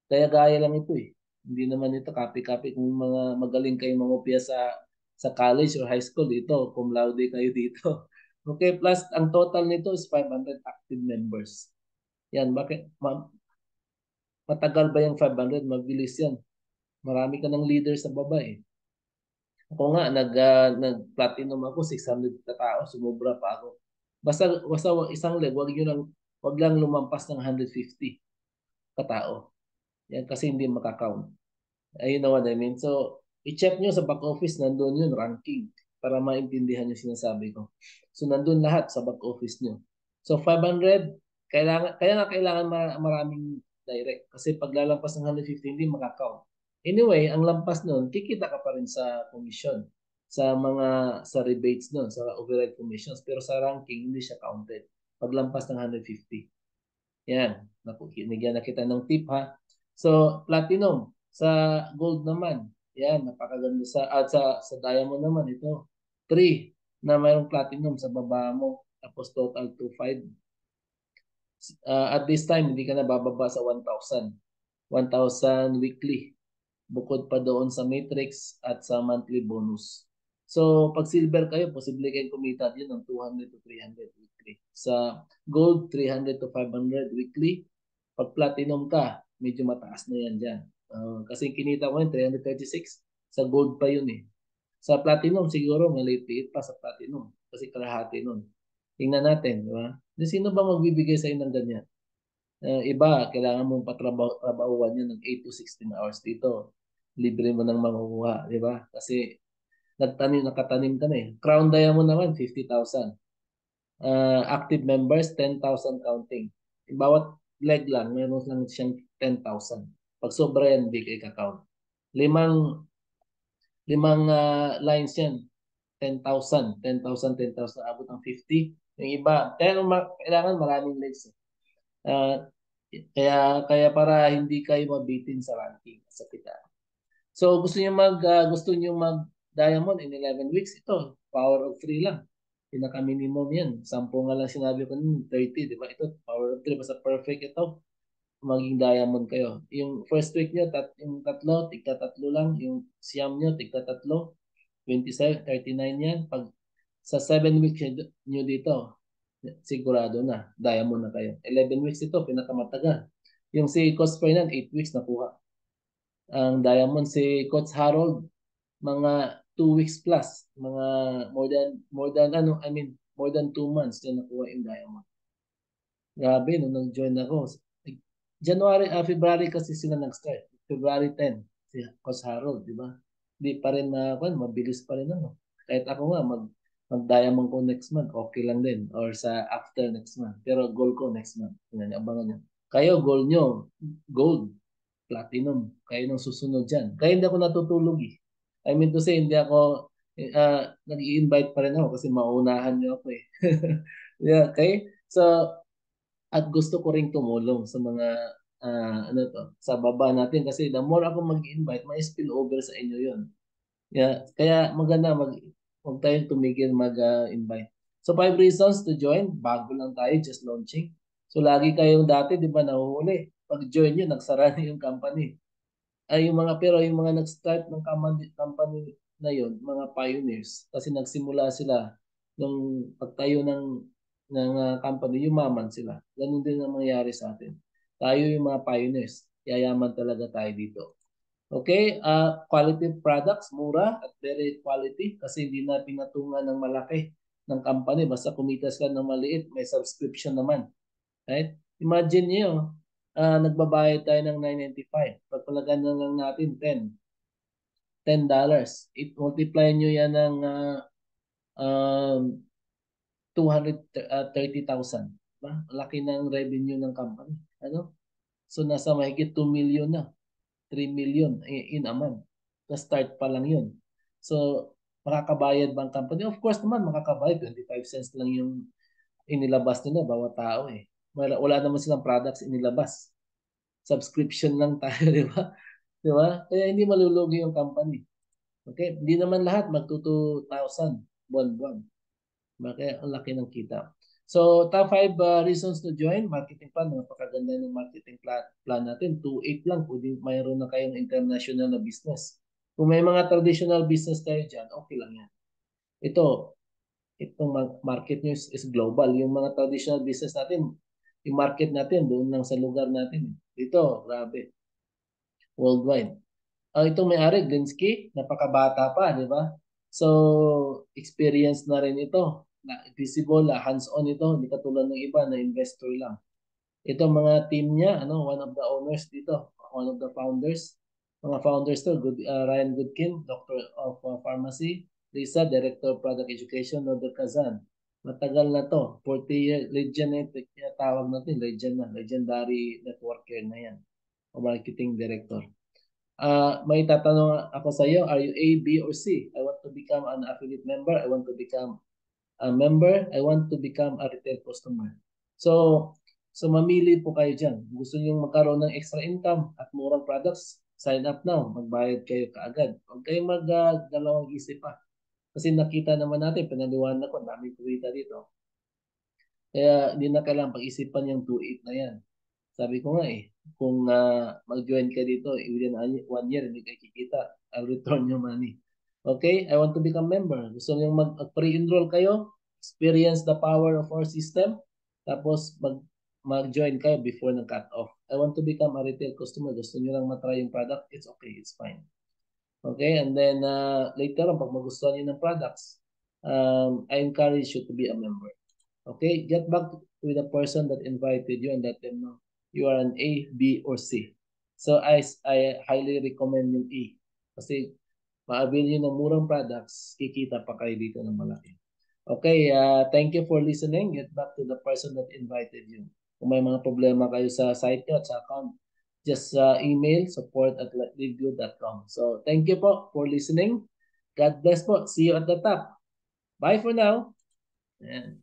Kaya gaya lang ito eh. Hindi naman ito copy-copy. Kung mga magaling kayong mangopya sa college or high school dito, cum laude kayo dito. Okay, plus ang total nito is 500 active members. Yan, bakit? Matagal ba yung 500? Mabilis yan. Marami ka ng leader sa baba eh. Ako nga, nag-platinum ako, 600 na tao, sumubra pa ako. Basta isang leg, wag lang lumampas ng 150 katao. Yan kasi hindi makakount. Ayun na what I mean. So, i-check nyo sa back office, nandun yun, ranking, para maintindihan yung sinasabi ko. So, nandun lahat sa back office nyo. So, 500, kaya nga kailangan maraming direct. Kasi pag lalampas ng 150, hindi makakount. Anyway, ang lampas nun, kikita ka pa rin sa commission, sa rebates nun, sa override commissions. Pero sa ranking, hindi siya counted. Paglampas ng 150. Yan. Naku, kinigyan na kita ng tip ha. So, platinum. Sa gold naman. Yan, napakaganda sa diamond naman ito. 3 na mayroong platinum sa baba mo. Tapos total to 5. At this time, hindi ka na bababa sa 1,000. 1,000 weekly. Bukod pa doon sa matrix at sa monthly bonus. So, pag silver kayo, posible kayong kumita din ng 200 to 300 weekly. Sa gold, 300 to 500 weekly. Pag platinum ka, medyo mataas na yan dyan. Kasi kinita ko yun, 336. Sa gold pa yun eh. Sa platinum, siguro maliit-liit pa sa platinum. Kasi kalahati nun. Tingnan natin, di ba? Sino ba magbibigay sa ng ganyan? Iba, kailangan mong patrabahuan yan ng 8 to 16 hours dito. Libre mo nang makukuha, di ba? Kasi nakatanim ka na eh. Crown Diamond naman, 50,000. Active members, 10,000 counting. Bawat leg lang, meron lang siyang 10,000. Pag sobra yan, hindi kayo ka-count. Limang lines yan, 10,000. 10,000, 10,000, abot ng 50. Yung iba, kailangan maraming legs. Kaya para hindi kayo mabitin sa ranking sa kita. So gusto niyo diamond in 11 weeks. Ito, power of 3 lang. Pinaka-minimum yan. 10 nga lang sinabi ko nun, 30, di ba? Ito, power of 3. Basta perfect ito. Maging diamond kayo. Yung first week nyo, yung tatlo, tigta-tatlo lang. Yung siyam nyo, tigta-tatlo. 27, 39 yan. Pag sa 7 weeks nyo dito, sigurado na, diamond na kayo. 11 weeks ito, pinakamatagal. Yung si Coach Fernand, 8 weeks nakuha. Ang diamond si Coach Harold, mga 2 weeks plus. Mga more than more than 2 months na nakuha yung diamond. Grabe, nung nag-join ako. February kasi sila nag-start. February 10, si Coach Harold, di ba? Di pa rin mabilis pa rin ano. Kahit ako nga, mag-diamond ko next month, okay lang din. Or sa after next month. Pero goal ko next month. Yan, abangan nyo. Kayo, goal nyo, gold, platinum. Kayo nang susunod dyan. Kaya hindi ako natutulog eh. I mean to say, hindi ako, nag-i-invite pa rin ako kasi maunahan nyo ako eh. Yeah, okay? So, at gusto ko ring tumulong sa mga sa baba natin kasi the more ako mag-invite, may spill over sa inyo 'yon. Yeah, kaya maganda huwag tayong tumigil mag-invite. So 5 reasons to join, bago lang tayo, just launching. So lagi kayong dati, 'di ba, nahuhuli. Pag join niyo, nagsara na yung company. Pero yung mga nag-start ng company na yon, mga pioneers, kasi nagsimula sila nung pagtayo ng company, yumaman sila. Ganun din ang mangyayari sa atin. Tayo yung mga pioneers, yayaman talaga tayo dito. Okay, quality products, mura at very quality kasi hindi na pinatungan ng malaki ng company. Basta kumita sila ng maliit, may subscription naman. Right? Imagine niyo, nagbabayad tayo ng $9.95. Pagpalagan na lang natin $10. Multiply nyo yan ng um, 230,000. Diba? Laki ng revenue ng company. Ano? So nasa mahigit 2 million na. 3 million in a month. Na-start pa lang yun. So, makakabayad ba ang company? Of course naman, makakabayad. 25 cents lang yung inilabas nila bawat tao eh. Wala naman silang products inilabas. Subscription lang tayo, di ba? Di ba? Kaya hindi malulugi yung company. Okay? Hindi naman lahat magto 2,000 buwan-buwan. Kaya ang laki ng kita. So, top 5 reasons to join. Marketing plan. Napakaganda ng marketing plan natin. 2.8 lang. Pwede mayroon na kayong international na business. Kung may mga traditional business tayo dyan, okay lang yan. Itong market news is global. Yung mga traditional business natin, yung market natin, doon lang sa lugar natin. Dito, grabe. Worldwide. Itong may-ari, Glinsky, napakabata pa, di ba? So, experience na rin ito. Visible, hands-on ito. Hindi katulad ng iba na investor lang. Ito mga team niya, one of the owners dito, one of the founders. Mga founders to, Ryan Goodkin, Doctor of Pharmacy. Lisa, Director of Product Education, Norbert Kazan. Matagal na to, 40-year legend tawag natin, legendary networker na yan, o marketing director. May tatanong ako sa iyo, are you A, B, or C? I want to become an affiliate member. I want to become a member. I want to become a retail customer. So mamili po kayo dyan. Gusto niyo magkaroon ng extra income at murang products, sign up now. Magbayad kayo kaagad. Huwag kayong magdalawang isip pa. Kasi nakita naman natin, pinaliwanag ko, dami kumita dito. Kaya hindi na kailangan pag-isipan yung 2.8 na yan. Sabi ko nga kung mag-join ka dito, within 1 year, hindi kayo kikita. I'll return your money. Okay? I want to become member. Gusto nyo mag-pre-enroll kayo, experience the power of our system, tapos mag-join kayo before ng cut-off. I want to become a retail customer. Gusto nyo lang matry yung product, it's okay, it's fine. Okay? And then, later on, pag magustuhan nyo ng products, I encourage you to be a member. Okay? Get back with the person that invited you and let them know you are an A, B, or C. So I highly recommend yung A. Kasi ma-avail nyo ng murang products, kikita pa kayo dito ng malaki. Okay, thank you for listening. Get back to the person that invited you. Kung may mga problema kayo sa site nyo at sa account, just email support@livegood.com. So thank you po for listening. God bless po. See you at the top. Bye for now. And